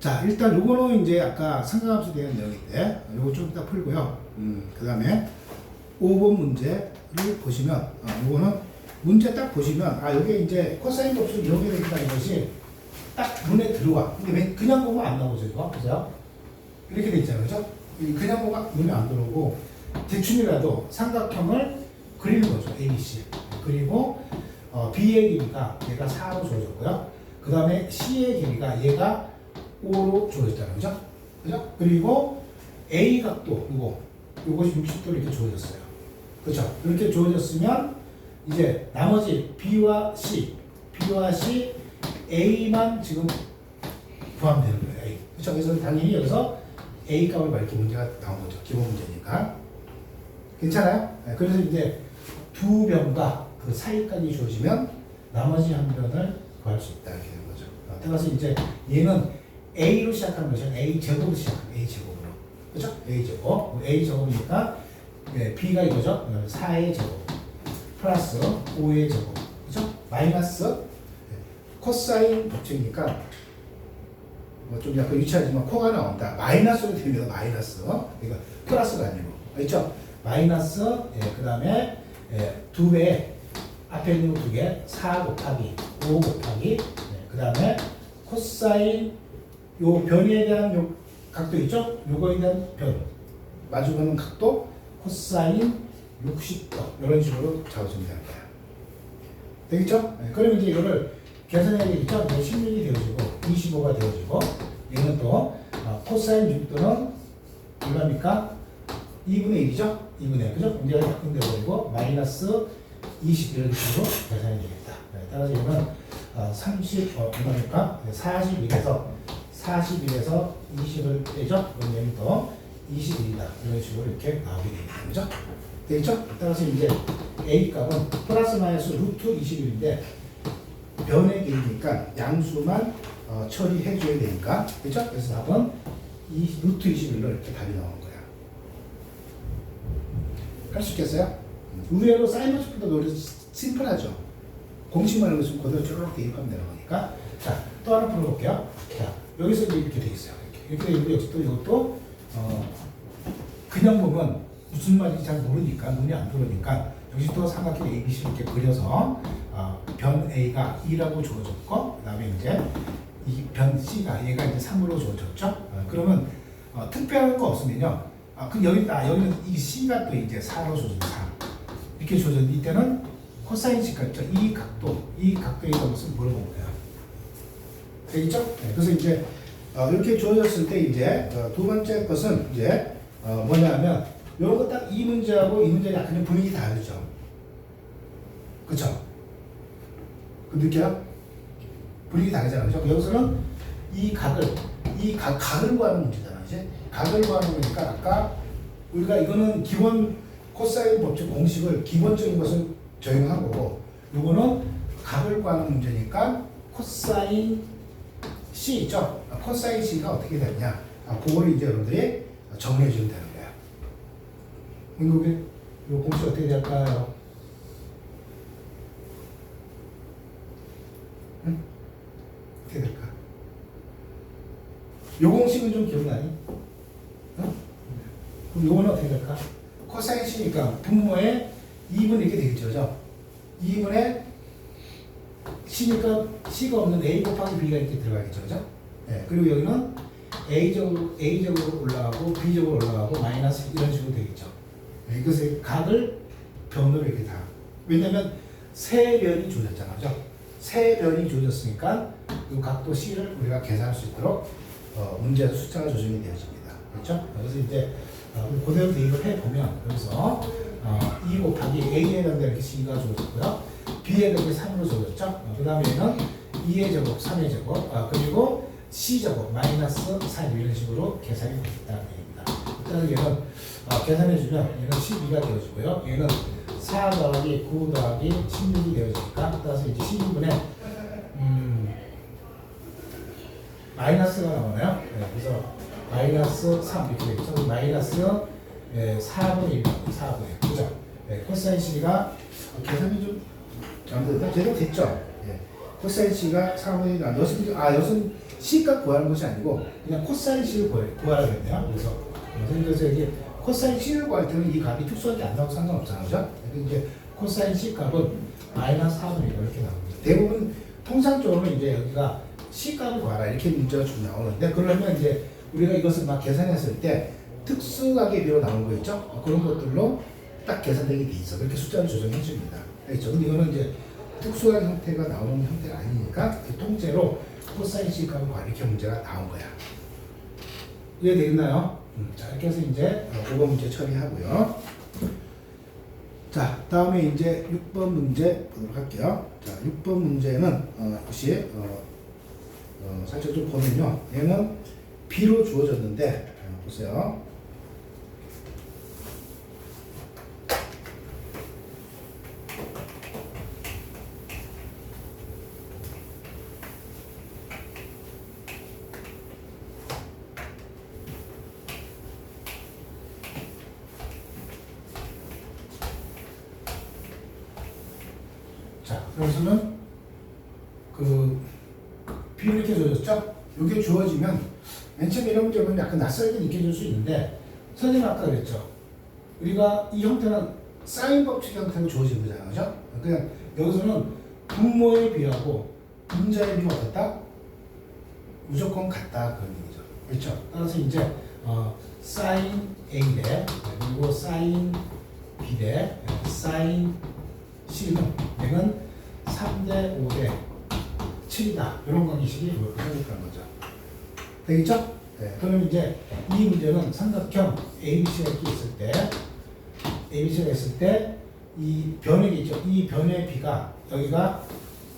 자, 일단 요거는 이제 아까 상가함수 대한 내용인데 요거 좀 이따 풀고요. 그 다음에 5번 문제를 보시면 요거는 문제 딱 보시면 여기 이제 코사인 값을 이렇게 된다는 것이 딱 눈에 들어와. 근데 왜 그냥 보면 안 나오죠, 이거? 보세요. 이렇게 돼 있잖아요, 그죠? 그냥 보면 눈에 안 들어오고 대충이라도 삼각형을 그리는 거죠, ABC. 그리고 B의 길이가 얘가 4로 주어졌고요. 그 다음에 C의 길이가 얘가 5로 주어졌잖아요, 그죠? 그죠? 그리고 A 각도, 요것이 60도로 이렇게 주어졌어요. 그죠? 이렇게 주어졌으면 이제 나머지 B와 C, A만 지금 구하면 되는 거예요. A. 그렇죠? 그래서 당연히 여기서 A 값을 밝게 문제가 나온 거죠. 기본 문제니까. 괜찮아요? 네, 그래서 이제 두 변과 그 사이까지 주어지면 나머지 한 변을 구할 수 있다 이렇게 되는 거죠. 따라서 이제 얘는 A로 시작하는 것이 A 제곱으로 시작합니다. A 제곱으로. 그렇죠? A 제곱. A 제곱이니까 B가 이거죠. 4의 제곱 플러스 5의 제곱. 그렇죠? 마이너스 코사인 법칙이니까 좀 약간 유치하지만 코가 나온다. 마이너스로 됩니다. 마이너스. 그러니까 플러스가 아니고. 그렇죠? 마이너스 그 다음에 2배 앞에 있는 거 2개 4 곱하기 5 곱하기 그 다음에 코사인 요 변에 대한 요 각도 있죠? 요거에 대한 변 마주보는 각도 코사인 60도 이런 식으로 잡아주면 되는 거야. 되겠죠? 그러면 이제 이거를 계산해야 되겠죠? 16이 되어지고 25가 되어지고 얘는 또 코사인 6도는 얼마입니까? 2분의 1이죠? 2분의 1, 그죠? 문제가 바꾼 되어버리고 마이너스 20 이런 식으로 계산해 주겠다. 따라서 이거는 얼마입니까? 41에서 20을 빼죠? 그럼 얘는 또 21이다. 이런 식으로 이렇게 나오게 됩니다. 그죠? 되겠죠? 따라서 이제 A 값은 플러스 마이너스 루트 21인데 변의 길이니까 양수만 처리해 줘야 되니까. 그죠? 그래서 답은 루트 21로 이렇게 답이 나오는 거야. 할 수 있겠어요? 의외로 사이버스보다 오히려 심플하죠. 공식만 읽으시면 그대로 쭉 대입하면 되는 거니까. 자, 또 하나 풀어볼게요. 자, 여기서 이렇게 돼 있어요. 이렇게 돼 있고, 여기 또 이것도 그냥 보면 무슨 말인지 잘 모르니까, 눈이 안 들어오니까 여기 또 삼각형 ABC 이렇게 그려서 변 A가 2라고 주어졌고, 그 다음에 이제 이 변 C가 얘가 이제 3으로 주어졌죠. 그러면 특별한 거 없으면요. 그럼 여기는 이 C가 또 이제 4로 주어진 4. 이렇게 주어졌는데 이때는 코사인 C가 있죠. 이 각도에 있는 것을 물어본 거예요. 되겠죠? 네, 그래서 이제 이렇게 주어졌을 때 이제 두 번째 것은 이제 뭐냐면 요런 거 딱 이 문제하고 이 문제는 약간 분위기 다르죠. 그쵸? 그 느껴요? 분위기 다르잖아요. 그죠? 여기서는 이 각을 구하는 문제잖아요. 이제 각을 구하는 거니까 아까 우리가 이거는 기본 코사인 법칙 공식을 기본적인 것을 적용한 거고 요거는 각을 구하는 문제니까 코사인 C 있죠? 코사인 C가 어떻게 되느냐 그거를 이제 여러분들이 정리해 주면 되는 거예요. 민국이 요 공식 어떻게 될까요? 응? 어떻게 될까? 요 공식은 좀 기억나니? 응? 그럼 요거는 어떻게 될까? 코사인 C니까 분모에 2분 이렇게 되겠죠, 그죠? 2분의 C니까 C가 없는 A 곱하기 B가 이렇게 들어가겠죠, 그죠? 네, 그리고 여기는 A적으로 올라가고 B적으로 올라가고 마이너스 이런 식으로 되겠죠. 네, 그래서 각을 변으로 이렇게 다. 왜냐면 세 변이 주어졌잖아요, 그죠? 세 변이 주어졌으니까 이 각도 C를 우리가 계산할 수 있도록 문제에서 숫자가 조정이 되어집니다. 그렇죠? 그래서 이제 그대로 대입을 해보면 여기서 2 곱하기 A에 대한 이렇게 C가 주어졌고요. B에 대한 3으로 주어졌죠. 그 다음에는 2의 제곱, 3의 제곱, 그리고 C 제곱, 마이너스 4 이런 식으로 계산이 되겠다는 얘기입니다. 일단 얘는 계산해주면 얘는 12가 되어지고요. 얘는 4 더하기 9 더하기 16이 되어지니까 따라서 이제 12분의 마이너스가 나오나요? 네, 그래서 마이너스 3 이렇게 되겠죠. 마이너스 4분의 1입니다. 4분의 1. 그죠? 네, 코사인 C가 계산이 좀 잘못됐다. 제대로 됐죠? 네. 코사인 C가 4분의 1, 여기서는 C값 구하는 것이 아니고 그냥 코사인 C를 구하라겠네요. 그래서 여기 코사인 C를 구할 때는 이 값이 특수하게 안 나와도 상관없잖아요. 그죠? 이제 코사인 C 값은 마이너스 4분의 1 이렇게 나옵니다. 대부분 통상적으로는 이제 여기가 C 값을 구하라 이렇게 문제가 좀 나오는데, 그러면 이제 우리가 이것을 막 계산했을 때 특수하게 비로 나온 거 있죠? 그런 것들로 딱 계산되게 돼 있어. 그렇게 숫자를 조정해 줍니다. 그렇죠? 근데 이거는 이제 특수한 형태가 나오는 형태가 아니니까 통째로 코사인 C 값을 구하라 이렇게 문제가 나온 거야. 이해되겠나요? 자, 이렇게 해서 이제 5번 문제 처리하고요. 자, 다음에 이제 6번 문제 보도록 할게요. 자, 6번 문제는 혹시 살짝 좀 보면요. 얘는 B로 주어졌는데 보세요. 자, 그래서는 B로 이렇게 주어졌죠? 이게 주어지면 맨 처음에 이런 문제 보면 약간 낯설게 느껴질 수 있는데, 선생님 아까 그랬죠? 우리가 이 형태는 사인 법칙 형태로 주어진 거잖아요. 그죠? 그냥 여기서는 분모의 비하고 분자의 비가 어떻다? 무조건 같다 그런 얘기죠. 그렇죠? 따라서 이제 사인 A 대 그리고 사인 B 대 사인 C는 얘는 3대 5대 7이다. 이런 관계식이 생각하는 거죠. 되겠죠? 네. 그럼 이제 이 문제는 삼각형 ABC가 이렇게 있을 때 이 변액이 있죠. 이 변의 B가 여기가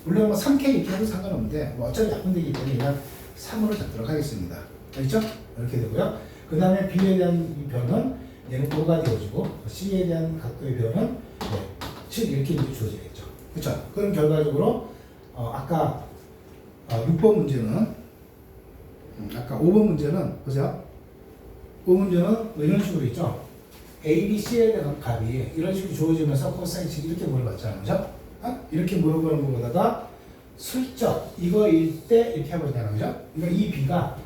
물론 뭐 3K 이렇게 해도 상관없는데 뭐 어차피 약분되기 때문에 그냥 3으로 잡도록 하겠습니다. 알겠죠? 이렇게 되고요. 그 다음에 B에 대한 이 변은 얘는 5가 되어지고 C에 대한 각도의 변은 7 이렇게 주어지겠죠. 그렇죠? 그럼 결과적으로 아까 6번 문제는 아까 5번 문제는 보세요. 5번 문제는 뭐 이런 식으로 있죠. A, B, C에 대한 값이 이런 식으로 주어지면서 코사인 C 이렇게 물어봤잖아요. 그죠? 이렇게 물어보는 것보다가 슬쩍 이거일 때 이렇게 해버리잖아요. 그죠? 그러니까 이 B가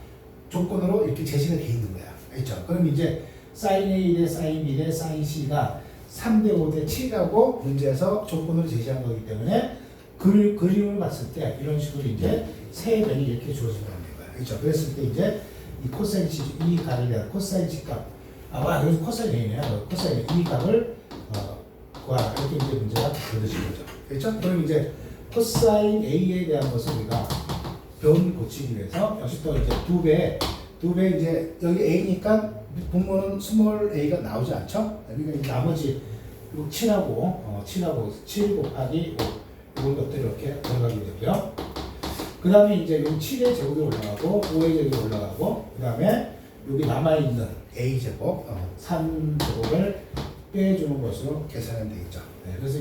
조건으로 이렇게 제시가 돼 있는 거야. 알죠? 그럼 이제 사인 A 대 사인 B 대 사인 C가 3대 5대 7이라고 문제에서 조건으로 제시한 거기 때문에 그림을 봤을 때 이런 식으로 이제 세 변이 이렇게 주어진다는 거예요. 그렇죠? 그랬을 때 이제 이 코사인 C, 이 값에 대한 코사인 C 값, 여기서 코사인 A네요. 코사인 이 값을 구하라. 이렇게 이제 문제가 되어진 거죠. 그렇죠? 그럼 이제 코사인 A에 대한 것을 우리가 변 고치기 위해서 역시 또 이제 두 배 이제 여기 A니까 분모는 스몰 a가 나오지 않죠? 그러니까 나머지 7하고 7 곱하기 5 이런 것들이 이렇게 들어가게 되고요. 그 다음에 이제 이 7의 제곱이 올라가고 5의 제곱이 올라가고 그 다음에 여기 남아있는 a 제곱 3제곱을 빼주는 것으로 계산하면 되겠죠. 네, 그래서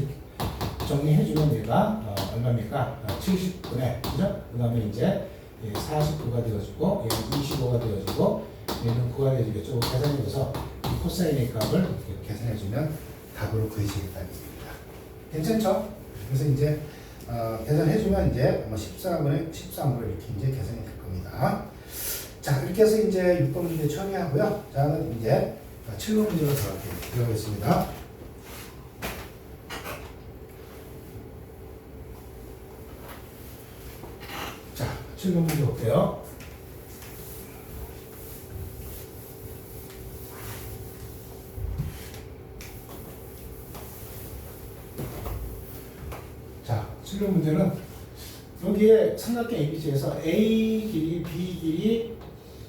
정리해주면 얘가 얼마입니까? 70분의 그죠? 그 다음에 이제 49가 되어지고 얘는 25가 되어지고 얘는 9가 되어지겠죠. 계산해줘서 이 코사인의 값을 계산해주면 답으로 구해지겠다는 얘기입니다. 괜찮죠? 그래서 이제 계산해주면 이제 13으로 이렇게 이제 계산이 될 겁니다. 자, 이렇게 해서 이제 6번 문제 처리하고요. 자, 이제 7번 문제로 들어가겠습니다. 자, 7번 문제 볼게요. 자, 7번 문제는 여기에 삼각형 ABC에서 A 길이, B 길이,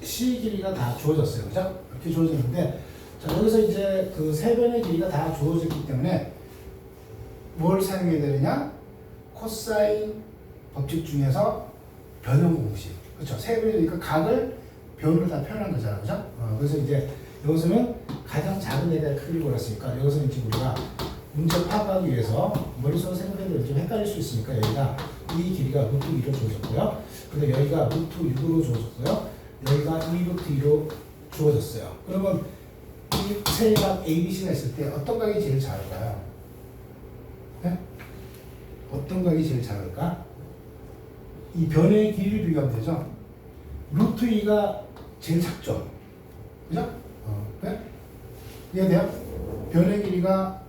C 길이가 다 주어졌어요. 그죠? 이렇게 주어졌는데, 자, 여기서 이제 그 세 변의 길이가 다 주어졌기 때문에 뭘 사용해야 되느냐? 코사인 법칙 중에서 변형 공식. 그렇죠? 세 변이니까 각을 변으로 다 표현한 거잖아요. 그죠? 그래서 이제 여기서는 가장 작은 에 대한 크기를 골랐으니까 여기서는 지금 우리가 문제 파악하기 위해서 머릿속으로 생각해도 좀 헷갈릴 수 있으니까 여기가 이 길이가 루트 2로 주어졌고요. 근데 여기가 루트 6으로 주어졌고요. 여기가 2 루트 2로 주어졌어요. 그러면 이 세 각 ABC가 있을 때 어떤 각이 제일 작을까요? 네? 어떤 각이 제일 작을까? 이 변의 길이를 비교하면 되죠. 루트 2가 제일 작죠. 그죠? 그래? 이해돼요? 변의 길이가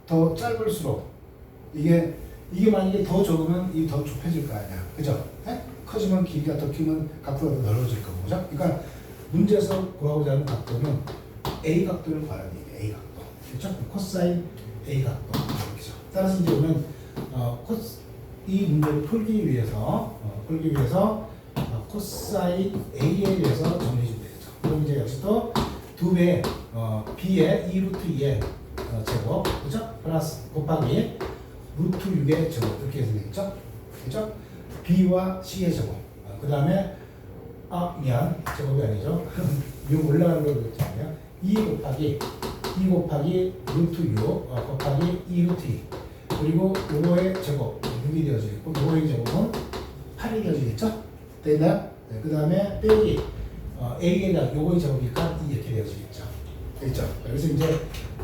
더 짧을수록 이게 만약에 더 적으면 이 더 좁혀질 거 아니야. 그죠? 네? 커지면 길이가 더 길면 각도가 더 넓어질 거고. 그죠? 그러니까 문제에서 구하고자 하는 각도는 A 각도를 구하는 얘기예요. A 각도. 그렇죠? 코사인 A 각도. 그렇죠? 따라서 이제 우리는 이 문제를 풀기 위해서 코사인 A에 대해서 정리해 주면 되죠. 그럼 이제 역시 또 2배 B의 2 루트 2의 제곱, 그죠? 플러스 곱하기 루트 6의 제곱 이렇게 해서 되겠죠? 그죠? B와 C의 제곱. 그 다음에 미안, 제곱이 아니죠. 6 올라가는 걸 그랬잖아요. 2 곱하기 루트 6 곱하기 2 루트 2 그리고 요거의 제곱 6이 되어지겠고 요거의 제곱은 8이 되어지겠죠? 됐나요? 네, 그 다음에 빼기 A에 대한 요거의 제곱이니까 이렇게 되어지겠죠. 됐죠? 그래서 이제 요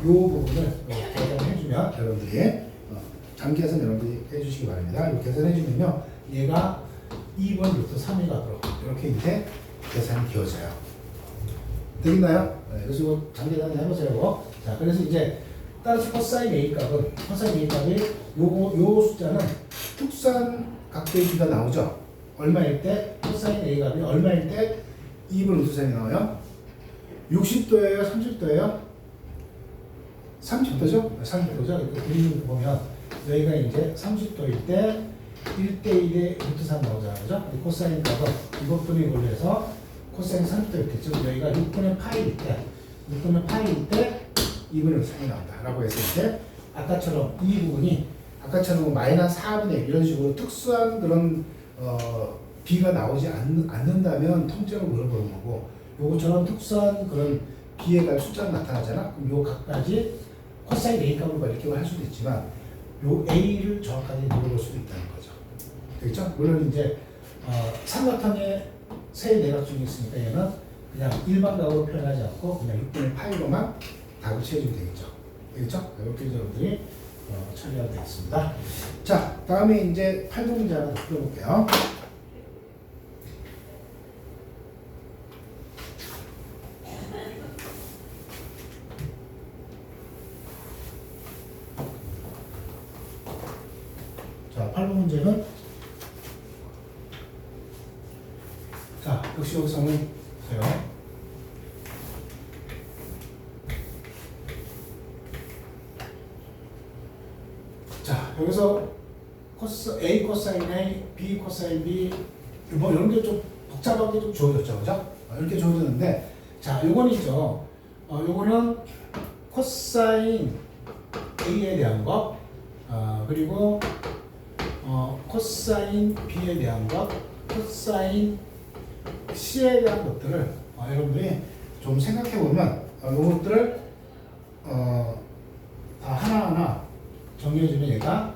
부분을 계산해주면 여러분들이 장기계산 여러분들이 해주시기 바랍니다. 이렇게 계산해주면요 얘가 2번 루트 3이 가도록 이렇게 이제 계산이 되어져요. 되겠나요? 네, 그래서 이거 장기계산 해보세요. 자, 그래서 이제 따라서 코사인 A 값이 요 숫자는 특수한 각도의 비가 나오죠. 얼마일 때 코사인 A 값이 얼마일 때 2번 루트 3이 나와요? 60도예요? 30도예요? 30도죠? 30도죠? 그림 보면 여기가 이제 30도일 때 1대1의 루트 3 나오잖아요. 그죠? 코사인 값은 이것분의 이걸로 해서 코사인 30도일 때, 즉 여기가 6분의 파이일 때 2분의 3이 나온다 라고 했을 때 아까처럼 이 부분이 아까처럼 마이너스 4분의 1 이런 식으로 특수한 그런 B가 나오지 않는다면 통째로 물어보는 거고 요거처럼 특수한 그런 B에 갈 숫자가 나타나잖아. 그럼 요 각까지 코사인 A 값을 이렇게 할 수도 있지만 요 A를 정확하게 물어볼 수도 있다는 거죠. 되겠죠? 물론 이제 삼각형의 세 내각 중에 있으니까 얘는 그냥 일반각으로 표현하지 않고 그냥 6분의 파이로만 답을 채워주면 되겠죠. 되겠죠? 이렇게 여러분들이 처리하면 되겠습니다. 자, 다음에 이제 8번 문제 하나 더 풀어볼게요. 자, 8번 문제는 자, 역시 여기서 한번 보세요. 자, 여기서 A 코사인 A, B 코사인 B 뭐 이런 게 좀 복잡하게 좀 주어졌죠, 그죠? 이렇게 주어졌는데, 자, 요건 있죠. 요거는 코사인 A에 대한 거, 그리고 코사인 B에 대한 것, 코사인 C에 대한 것들을 여러분들이 좀 생각해 보면 이것들을 다 하나하나 정리해주면 얘가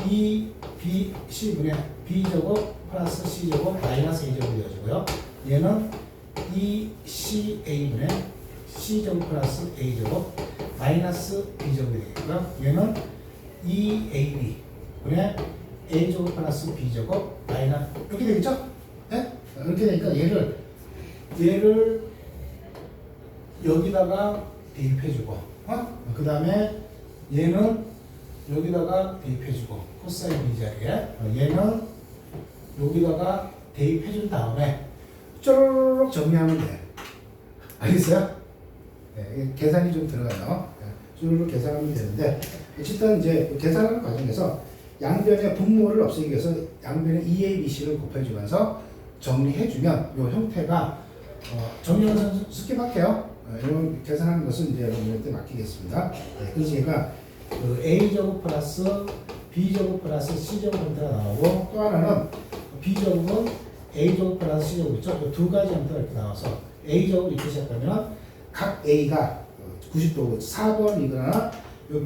E, B, C분의 B제곱 플러스 C제곱 마이너스 A제곱이 되어지고요. 얘는 E, C, A분의 C제곱 플러스 A제곱 마이너스 B제곱이 되겠고요. 얘는 E, AB 분의 A제곱 플러스 B제곱 마이너스 이렇게 되겠죠? 네? 이렇게 되니까 얘를 여기다가 대입해주고 그 다음에 얘는 여기다가 대입해주고 코사인 B 자리에 얘는 여기다가 대입해준 다음에 쪼르륵 정리하면 돼. 알겠어요? 네, 계산이 좀 들어가요. 쪼르륵 계산하면 되는데 어쨌든 이제 계산하는 과정에서 양변의 분모를 없애기 위해서 양변의 EA, BC를 곱해주면서 정리해주면 이 형태가 정리하면서 스킵할게요. 이런 계산하는 것은 이제 여러분들한테 맡기겠습니다. 네, 그래서 얘가 그 A제곱 플러스 B제곱 플러스 C제곱 형태가 나오고 또 하나는 B제곱은 A제곱 플러스 C제곱 있죠? 이 두 가지 형태가 이렇게 나와서 A제곱 이렇게 시작하면 각 A가 90도 4번이거나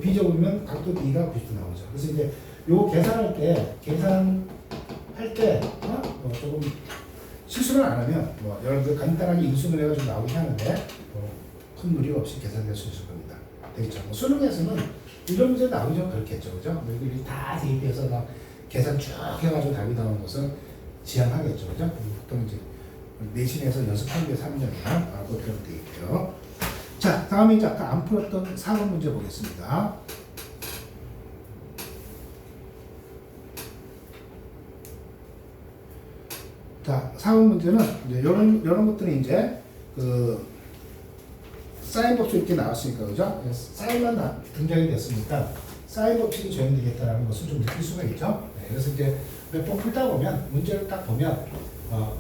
B제곱이면 각도 B가 90도 나오죠. 그래서 이제 요 계산할 때 조금 실수를 안 하면 여러분들 간단하게 인수를 해가지고 나오긴 하는데 큰 무리 없이 계산될 수 있을 겁니다. 되겠죠? 수능에서는 이런 문제 나오죠. 그렇겠죠, 그죠? 너희들이 다 대입해서 막 계산 쭉 해가지고 답이 나오는 것은 지향하겠죠. 그죠? 보통 이제 내신에서 연습하는 게 3년이나 라고 표현되어 있고요. 자, 다음에 이제 아까 안 풀었던 4번 문제 보겠습니다. 자, 4번 문제는 이제 이런 것들이 이제 그 사인 법칙 이렇게 나왔으니까, 그죠? 사인만 등장이 됐으니까 사인 법칙이 적용되겠다는 것을 좀 느낄 수가 있죠. 네, 그래서 이제 몇 번 풀다 보면 문제를 딱 보면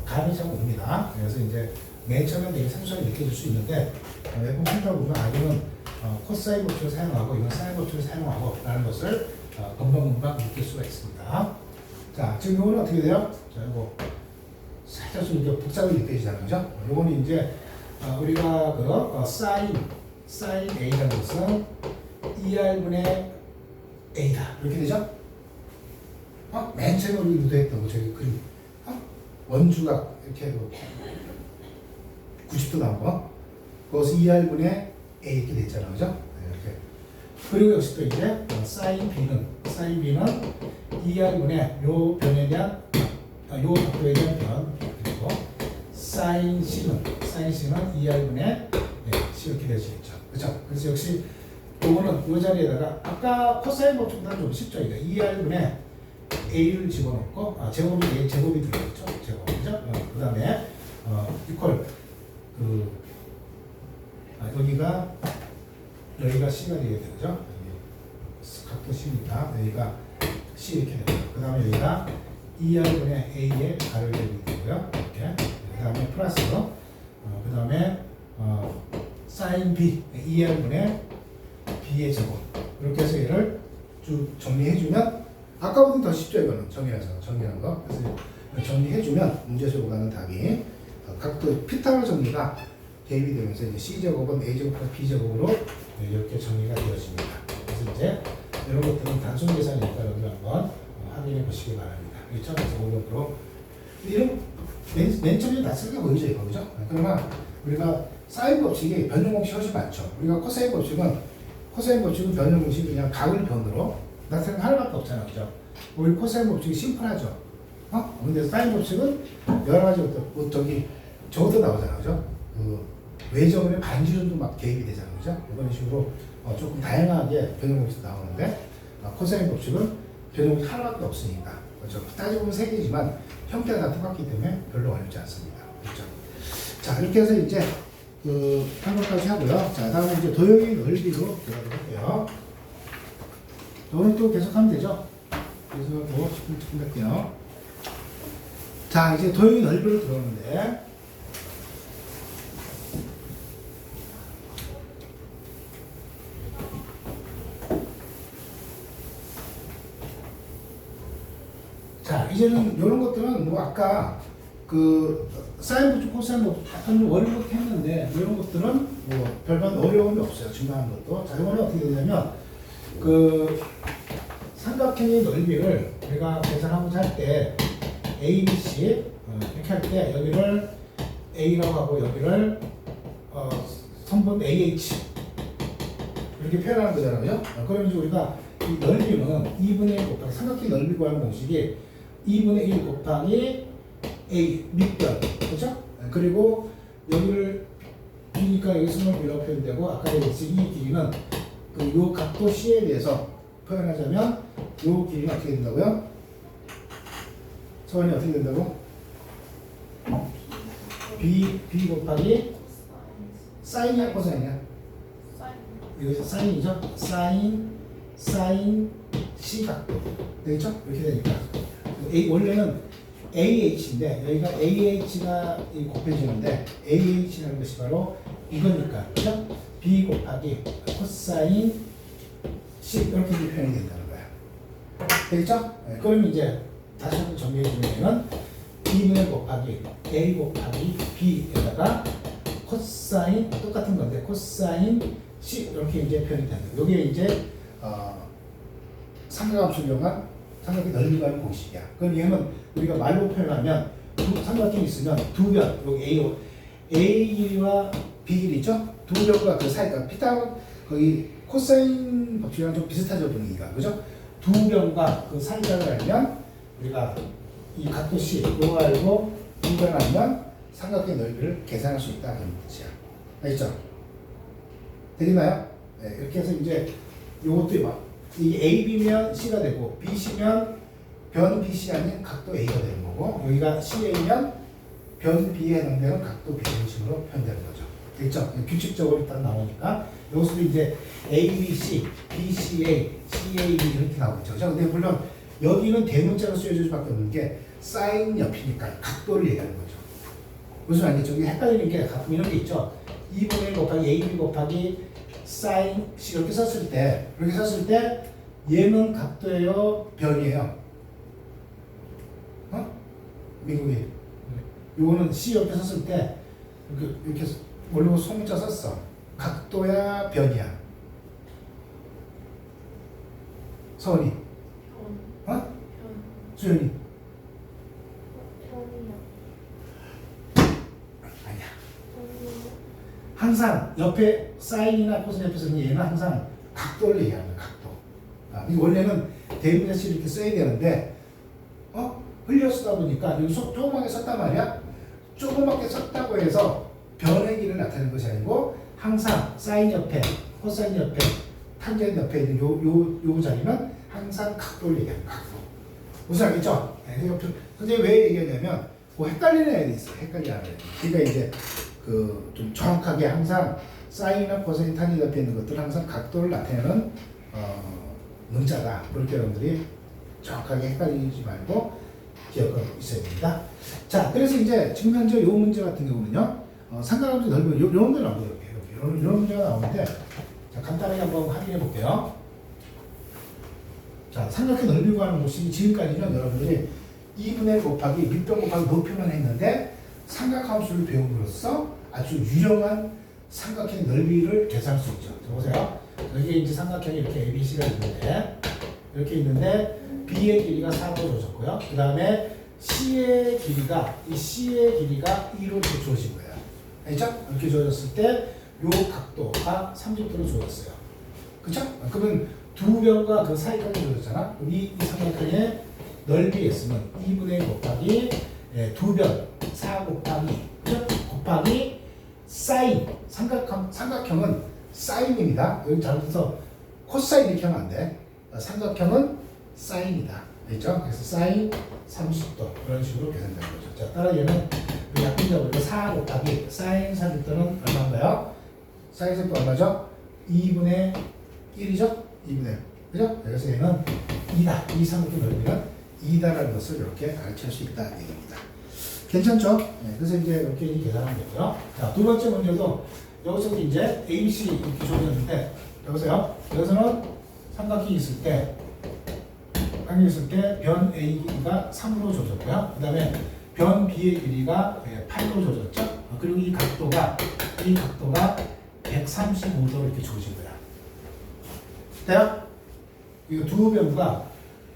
감이 좀 옵니다. 그래서 이제 맨 처음에 되게 생소하게 느껴질 수 있는데 몇 번 풀다 보면 이건 코사인 법칙을 사용하고 이건 사인 법칙을 사용하고 라는 것을 금방금방 느낄 수가 있습니다. 자, 지금 이거는 어떻게 돼요? 자, 이거 살짝 좀 이렇게 복잡하게 느껴지잖아요. 그죠? 이거는 이제 우리가 그 사인 A라는 것은 2R분의 A다. 이렇게 되죠? 맨 처음에 우리 유도했던 거, 저기 그림. 원주가 이렇게 90도 나온 거. 그것은 2R분의 A 이렇게 됐잖아요. 그죠? 네, 이렇게. 그리고 역시 또 이제 사인 B는 2R분의 요 변에 대한, 요 각도에 대한 변. 그리고 사인 C는 2R분의 C 이렇게 되시겠죠. 그죠? 그래서 역시 요거는 요 자리에다가 아까 코사인 법칙보다 좀 쉽죠. 이거 2R분의 A를 집어넣고 제곱이 A 제곱이 들어있죠. 제곱. 그죠? 그 다음에 이퀄 여기가 C가 되게 되죠. 각도 C니까 여기가 C 이렇게 되고요. 그 다음에 여기가 2R분의 A의 가를 제곱이 되고요. 이렇게. 그 다음에 플러스 그 다음에 사인 B 2R분의 B의 제곱. 이렇게 해서 얘를 쭉 정리해주면 아까보다 더 쉽죠. 이거는 정리한 거. 그래서 정리해주면 문제 적고 가는 답이 각도 피타고 정리가 대입이 되면서 이제 C제곱은 A제곱 플러스 B제곱으로 이렇게 정리가 되어집니다. 그래서 이제 이런 것들은 단순 계산이니까 여러분 한번 확인해 보시기 바랍니다. 그렇죠? 그래서 오른으로 이런 맨 처음에 낯설게 보이죠, 이거. 그죠? 그러나 우리가 사인 법칙이 변형 공식이 훨씬 많죠. 우리가 코사인 법칙은 변형 공식이 그냥 각을 변으로 나타내는 하나밖에 없잖아요. 그죠? 우리 코사인 법칙이 심플하죠. 근데 사인 법칙은 여러 가지 저것도 나오잖아요. 그죠? 외접의 반지름도 막 개입이 되잖아요. 그죠? 이런 식으로 조금 다양하게 변형 공식이 나오는데 코사인 법칙은 변형 공식 하나밖에 없으니까. 그렇죠? 따지고 보면 세 개지만 형태가 다 똑같기 때문에 별로 어렵지 않습니다. 그렇죠? 자, 이렇게 해서 이제 한 것까지 하고요. 자, 다음에 이제 도형의 넓이로 들어가도록 할게요. 오늘 또 계속 하면 되죠? 그래서 또 10분 할게요. 자, 이제 도형의 넓이로 들어오는데, 자, 이제는 이런 것들은 뭐 아까 사인 법칙, 코사인 법칙 약간 좀 어려운 것 했는데 이런 것들은 뭐 별반 어려움이 없어요. 중요한 것도. 자, 이번에 어떻게 되냐면 삼각형의 넓이를 우리가 계산하고자 할 때 A, B, C 이렇게 할 때 여기를 A라고 하고 여기를 선분 AH 이렇게 표현하는 거잖아요. 그럼 이제 우리가 이 넓이는 2분의 1 곱하기 삼각형 넓이 구하는 공식이 2분의 1 곱하기 A 밑변, 그렇죠? 그리고 여기를 B니까 여기 스몰 B라고 표현되고 아까 얘기했듯이 이 길이는 요 각도 C에 대해서 표현하자면 요 길이는 어떻게 된다고요? 서원이 어떻게 된다고? B 곱하기 사인이야 코사인이야? 여기서 사인이죠? 사인 C 각도 되겠죠? 이렇게 되니까 원래는 AH인데 여기가 AH가 곱해지는데 AH라는 것이 바로 이거니까 그죠? B 곱하기 코사인 C 이렇게 표현이 된다는 거야. 되겠죠? 네, 그럼 이제 다시 한번 정리해 주면은 2분의 곱하기 A 곱하기 B에다가 코사인 똑같은 건데 코사인 C 이렇게 이제 표현이 된다. 이게 이제 삼각함수를 이용한 삼각형 넓이 구하는 공식이야. 그럼 얘는 우리가 말로 표현하면 삼각형이 있으면 두 변, 여기 A 길이와 B 길이 있죠? 두 변과 그 사이가 피타 거기 코사인 법칙이랑 좀 비슷하죠, 분위기가. 그죠? 두 변과 그 사이를 알면 우리가 이 각도 C 이거 알고 분간하면 삼각형 넓이를 계산할 수 있다 이런 뜻이야. 알겠죠? 되겠나요? 네, 이렇게 해서 이제 요것도 막 이게 AB면 C가 되고 BC면 변 BC 아닌 각도 A가 되는 거고 여기가 CA면 변 B에 해당되는 각도 B 이런 식으로 표현되는 거죠. 됐죠? 규칙적으로 일단 나오니까 여기서도 이제 ABC, BCA, CAB 이렇게 나오겠죠. 근데 물론 여기는 대문자로 쓰여질 수밖에 없는 게 사인 옆이니까 각도를 얘기하는 거죠. 무슨 말이겠죠? 여기 헷갈리는 게 가끔 이런 게 있죠. 2분의 1 곱하기 AB 곱하기 사인 C 이렇게 썼을 때 얘는 각도예요? 변이에요? 미국이 요거는 C 옆에 썼을 때 이렇게 원래 소문자 썼어. 각도야 변이야? 서은이 수연이 아니야. 항상 옆에 사인이나 코사인 옆에 쓰는 얘는 항상 각도를 얘기하는 거야. 각도. 이거 원래는 대문자식 이렇게 써야 되는데 흘려 쓰다 보니까 여기 조그맣게 썼단 말이야. 조그맣게 썼다고 해서 변의 길을 나타내는 것이 아니고 항상 사인 옆에 코사인 옆에 탄젠 옆에 있는 요 자리는 항상 각도를 얘기하는 각도. 무슨 알겠죠? 네, 선생님이 왜 얘기하냐면 뭐 헷갈리는 애들이 있어. 헷갈리는 애들. 그러니까 이제 그 좀 정확하게 항상 사인이나 코사인 탄젠 옆에 있는 것들은 항상 각도를 나타내는 문자다. 그렇게 여러분들이 정확하게 헷갈리지 말고 기억하고 있어야 됩니다. 자, 그래서 이제 지금 현재 요 문제 같은 경우는요, 삼각함수 넓은 요 문제 나오고요. 이런 문제가 나오는데, 자, 간단하게 한번 확인해 볼게요. 자, 삼각형 넓이 구하는 것이 지금까지는 여러분들이 2분의 1 곱하기 밑변 곱하기 높이만 했는데 삼각함수를 배움으로써 아주 유용한 삼각형 넓이를 계산할 수 있죠. 자, 보세요. 여기 이제 삼각형이 이렇게 ABC가 있는데 이렇게 있는데 B의 길이가 4로 주어졌고요. 그 다음에 C의 길이가 2로 이렇게 주어진 거예요. 알죠? 이렇게 주어졌을 때 요 각도가 30도로 주어졌어요. 그쵸? 그러면 두 변과 그 사이까지 주어졌잖아. 이 삼각형의 넓이 S는 2분의 1 곱하기 두 변, 4 곱하기 곱하기 사인. 삼각형은 사인입니다. 여기 잘못해서 코사인 이렇게 하면 안 돼. 삼각형은 사인이다. 알죠? 그래서 사인 30도 이런 식으로 계산되는 거죠. 자, 따라 얘는 약분적으로 4 곱하기 사인 30도는 얼마인가요? 사인 30도 얼마죠? 2분의 1이죠? 2분의 1. 그죠? 그래서 얘는 2다. 이 삼각형 넓이는 2다라는 것을 이렇게 가르칠 수 있다는 얘기입니다. 괜찮죠? 네, 그래서 이제 이렇게 계산하면 되고요. 자, 두 번째 문제도 여기서 이제 ABC 이렇게 줘졌는데 여보세요? 여기서는 삼각형이 있을 때 변 A 길이가 3으로 줘졌고요. 그 다음에 변 B의 길이가 8으로 줘졌죠. 그리고 이 각도가 135도로 이렇게 주어진 거야. 돼요? 이 두 변과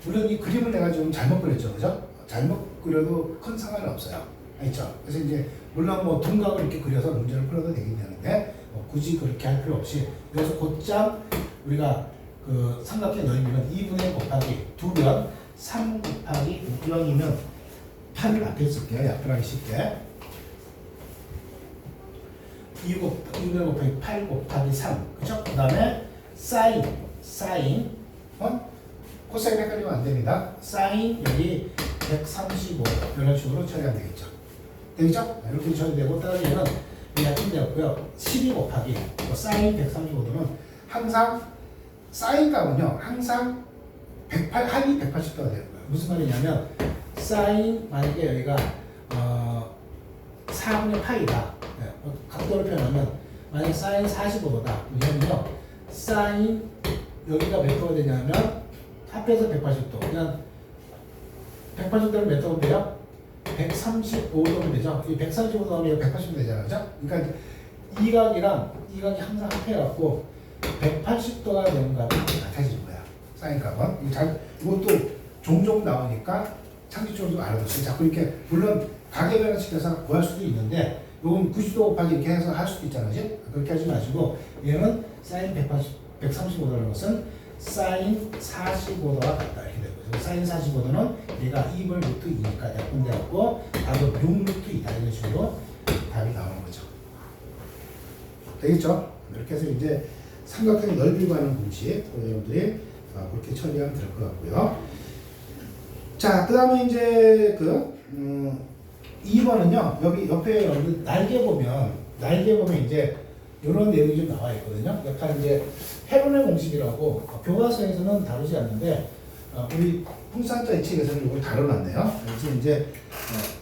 물론 이 그림을 내가 좀 잘못 그렸죠, 그죠? 잘못 그려도 큰 상관은 없어요. 알죠? 그래서 이제 물론 뭐 둔각을 이렇게 그려서 문제를 풀어도 되긴 되는데 굳이 그렇게 할 필요 없이 여기서 곧장 우리가 그 삼각형 넓이는 2분의 1 곱하기 두 변, 3 곱하기 6변이면 8을 앞에 쓸게요. 약분하기 쉽게. 2분의 1 곱하기 8 곱하기 3. 그쵸? 그 다음에 사인. 코사인 헷갈리면 안 됩니다. 사인 여기 135 이런 식으로 처리하면 되겠죠. 되겠죠? 이렇게 처리되고 따라 얘는 약분되었고요. 12 곱하기 사인 135도는 항상 사인 값은요 항상 합이 180도가 되는 거예요. 무슨 말이냐면 사인 만약에 여기가 4분의 파이다. 네, 각도를 표현하면 만약에 사인 45도다. 이러면요 사인 여기가 몇 도가 되냐면 합해서 180도. 그냥 180도를 몇 도면 돼요? 135도면 되죠. 이 135도 하면 180도 되잖아요. 그죠? 그러니까 이 각이랑 이 각이 항상 합해갖고 180도가 되는 값이 같아지는 거야. 사인 값은. 이것도 종종 나오니까 상식적으로 알아두세요. 자꾸 이렇게, 물론 가계 변화시켜서 구할 수도 있는데, 이건 90도 곱하기 이렇게 해서 할 수도 있잖아요. 그렇게 하지 마시고, 얘는 사인 135도라는 것은 사인 45도가 같다 이렇게 되고, 사인 45도는 얘가 2분의 루트 2니까 약분되었고 답은 6 루트 2다 이런 식으로 답이 나오는 거죠. 되겠죠? 이렇게 해서 이제 삼각형 넓이 구하는 공식 여러분들이 그렇게 처리하면 될 것 같고요. 자, 그 다음에 이제 2번은요, 여기 옆에 여러분들 날개 보면 이제 이런 내용이 좀 나와 있거든요. 약간 이제 헤론의 공식이라고 교과서에서는 다루지 않는데 우리 풍산자 이 책에서는 이걸 다뤄놨네요. 그래서 이제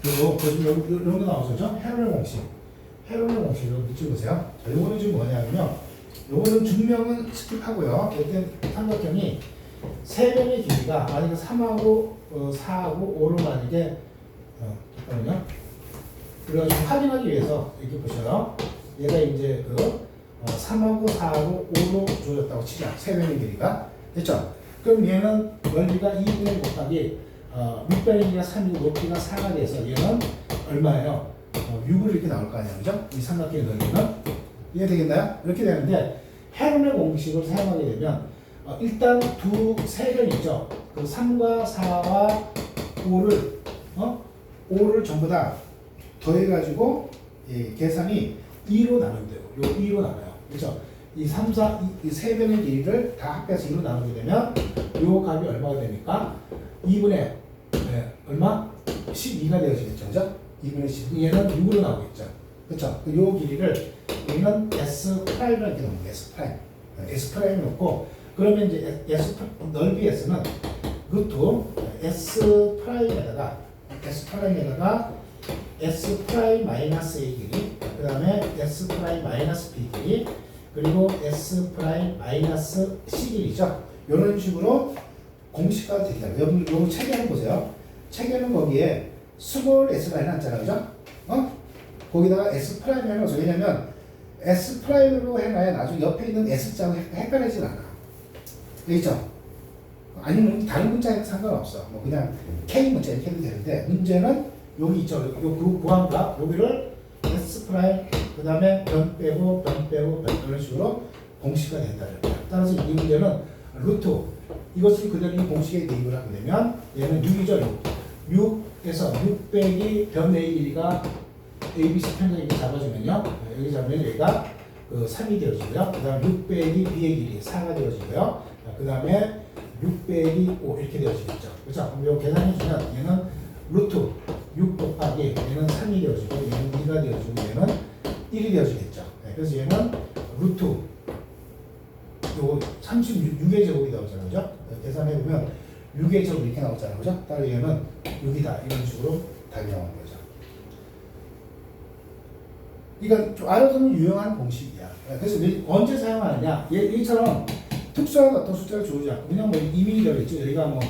이런 거 나오죠. 헤론의 공식. 헤론의 공식을 찍으세요. 자, 요거는 지금 뭐냐면요. 요거는 증명은 스킵하고요. 일단 삼각형이 세 변의 길이가 만약에 3하고 4하고 5로 만약에 잠깐만요. 그래가지고 확인하기 위해서 이렇게 보셔요. 얘가 이제 3하고 4하고 5로 주어졌다고 치자. 세 변의 길이가. 됐죠? 그럼 얘는 넓이가 2분의 1 곱하기 밑변의 길이가 3이고 높이가 4가 돼서 얘는 얼마예요? 6으로 이렇게 나올 거 아니에요. 그죠? 이 삼각형의 넓이는. 이해되겠나요? 이렇게 되는데 헤론의 공식을 사용하게 되면 일단 세 변 있죠? 그 3과 4와 5를 전부 다 더해가지고 계산이 2로 나누면 돼요. 요 2로 나눠요. 그렇죠? 이 3, 4, 이 세 변의 길이를 다 합해서 2로 나누게 되면 요 값이 얼마가 됩니까? 2분의 얼마? 12가 되어지겠죠. 그죠? 2분의 12. 얘는 6으로 나오겠죠. 그렇죠? 요 길이를 얘는 S 프라임을 이렇게 놓는 거예요. S 프라임. S 프라임 놓고 그러면 이제 넓이 S는 루트 S 프라임에다가 S 프라임 마이너스 A 길이, 그 다음에 S 프라임 마이너스 B 길이, 그리고 S 프라임 마이너스 C 길이죠. 이런 식으로 공식化되게 하고, 여러분 요거 책에 한번 보세요. 책에는 거기에 스몰 S가 해놨잖아요. 그죠? 거기다가 S 프라임 해놔서, 왜냐면 S 프라임으로 해놔야 나중에 옆에 있는 S자가 헷갈리진 않아. 되겠죠? 아니면 다른 문자에는 상관없어. 뭐 그냥 K 문자 이렇게 해도 되는데, 문제는 여기 있죠. 요 구한값 여기를 S 프라임 그 다음에 변 빼고 이런 식으로 공식화 된다는 거예요. 따라서 이 문제는 루트 이것을 그대로 이 공식에 대입을 하게 되면 얘는 6이죠. 6에서 6 빼기 변 A 길이가 ABC 평행이 잡아주면요. 여기 잡으면 여기가 3이 되어지고요. 그 다음에 6 빼기 B의 길이 4가 되어지고요. 그 다음에 6 빼기 5 이렇게 되어지겠죠. 그렇죠? 그럼 이 계산해주면 얘는 루트 6 곱하기 얘는 3이 되어지고 얘는 2가 되어지고 얘는 1이 되어지겠죠. 그래서 얘는 루트 요 36의 제곱이 나오잖아요. 그죠? 계산해보면 6의 제곱 이렇게 나오잖아요. 그죠? 따라서 얘는 6이다. 이런 식으로 답이 나오는 거죠. 이건 좀 알아두면 유용한 공식이야. 그래서 언제 사용하느냐? 얘처럼 특수한 어떤 숫자를 주어지 않고 그냥 뭐 이미 되어있죠. 여기가 뭐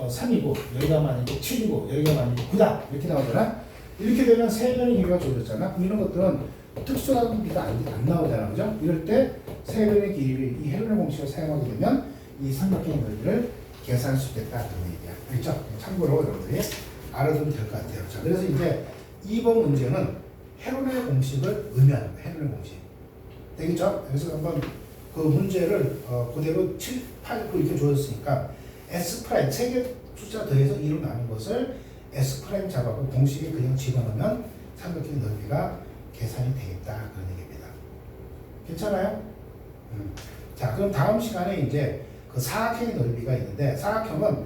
3이고 여기가 만약에 7이고 여기가 만약에 9다 이렇게 나오잖아. 이렇게 되면 세 변의 길이가 주어졌잖아. 이런 것들은 특수한 길이가 안 나오잖아. 그죠? 이럴 때 세 변의 길이를 이 헤론의 공식을 사용하게 되면 이 삼각형의 넓이를 계산할 수 있겠다. 그런 얘기야. 그렇죠? 참고로 여러분들이 알아두면 될 것 같아요. 자, 그래서 이제 2번 문제는 헤론의 공식을 의미하는 거예요. 헤론의 공식. 되겠죠? 그래서 한번 그 문제를 그대로 7, 8, 9 이렇게 주어졌으니까 S 프라임 3개 숫자 더해서 2로 나눈 것을 S 프라임 잡아고 공식에 그냥 집어넣으면 삼각형 넓이가 계산이 되겠다. 그런 얘기입니다. 괜찮아요? 자, 그럼 다음 시간에 이제 그 사각형의 넓이가 있는데 사각형은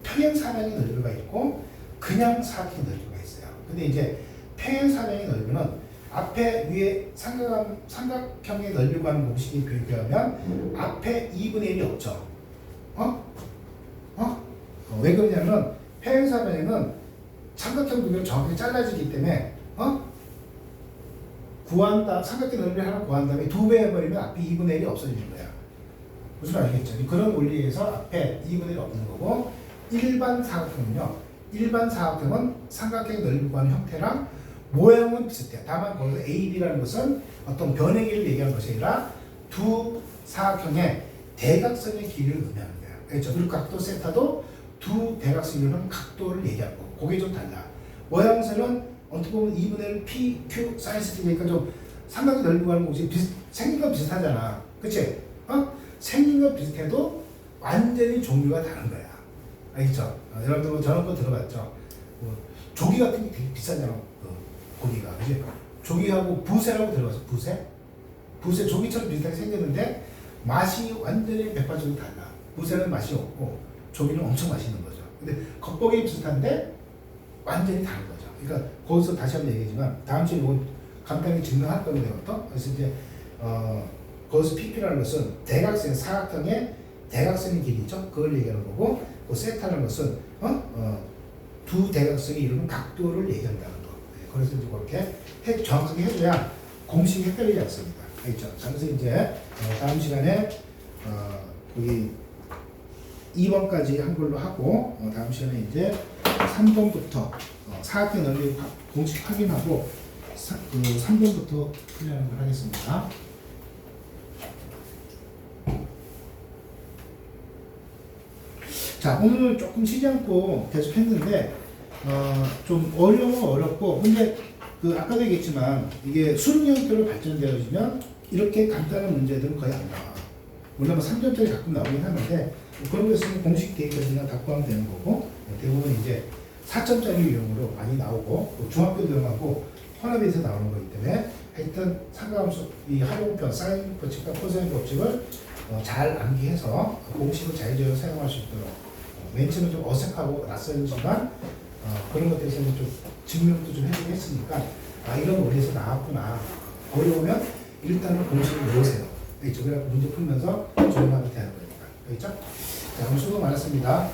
평행사면의 넓이가 있고 그냥 사각형의 넓이가 있어요. 근데 이제 평행사면의 넓이는 앞에 위에 삼각형의 넓이 구하는 공식에 비교하면 앞에 2분의 1이 없죠. 왜 그러냐면 평행사면에는 삼각형 두 개로 정확하게 잘라지기 때문에 삼각형 넓이를 하나 구한 다음에 2배 해버리면 앞에 2분의 1이 없어지는 거야. 무슨 말이겠죠? 그런 원리에서 앞에 2분의 1이 없는 거고, 일반 사각형은요. 일반 사각형은 삼각형의 넓이 구하는 형태랑 모양은 비슷해요. 다만 거기서 A, B라는 것은 어떤 변의 길이를 얘기하는 것이 아니라 두 사각형의 대각선의 길이를 의미하는 거예요. 그렇죠? 그리고 각도 세타도 두 대각선을 이루는 각도를 얘기하고, 그게 좀 달라. 모양새는 어떻게 보면 2분의 1 P, Q, 사인 스티니까 좀 삼각형 넓이 구하는 공식이 생긴 건 비슷하잖아. 그치? 생긴 건 비슷해도 완전히 종류가 다른 거야. 알겠죠? 여러분들 뭐 저런 거 들어봤죠? 조기 같은 게 되게 비싸잖아. 고기가. 그지? 조기하고 부새라고 들어봤어. 부새? 부새 조기처럼 비슷하게 생겼는데 맛이 완전히 180도 달라. 부새는 맛이 없고 조기는 엄청 맛있는 거죠. 근데 겉보기 비슷한데 완전히 다른 거죠. 그러니까 거기서 다시 한번 얘기하지만 다음 주에 이건 간단히 증명할 건데 그래서 이제 거기서 PP라는 것은 대각선 사각형의 대각선의 길이죠. 그걸 얘기하는 거고 그 세타라는 것은 두 대각선이 이루는 각도를 얘기한다는 거. 그래서 이제 그렇게 정확하게 해줘야 공식이 헷갈리지 않습니다. 알겠죠? 그래서 이제 다음 시간에 거기 2번까지 한 걸로 하고 다음 시간에 이제 3번부터 사각형 넓이 공식 확인하고 그 3번부터 풀이하는 걸 하겠습니다. 자, 오늘 조금 쉬지 않고 계속 했는데 좀 어렵고 근데 그 아까도 얘기했지만 이게 수능 형태로 발전되어지면 이렇게 간단한 문제들은 거의 안 나와. 물론 3점짜리 가끔 나오긴 하는데 그런 거 있으면 공식 데이터 그냥 갖고 하면 되는 거고 대부분 이제 4점짜리 유형으로 많이 나오고 중학교 들어가고 혼합에서 나오는 거기 때문에 하여튼 삼각함수 이 활용편 사인 법칙과 코사인 법칙을 잘 암기해서 공식을 자유적으로 사용할 수 있도록 맨 처음에 좀 어색하고 낯설지만 그런 것들에 대해서는 좀 증명도 좀 해주고 했으니까 이런 원리에서 나왔구나. 어려우면 일단은 공식을 외우세요. 그래서 문제 풀면서 적용하면 되는 거니까. 알겠죠? 자, 오늘 수고 많았습니다.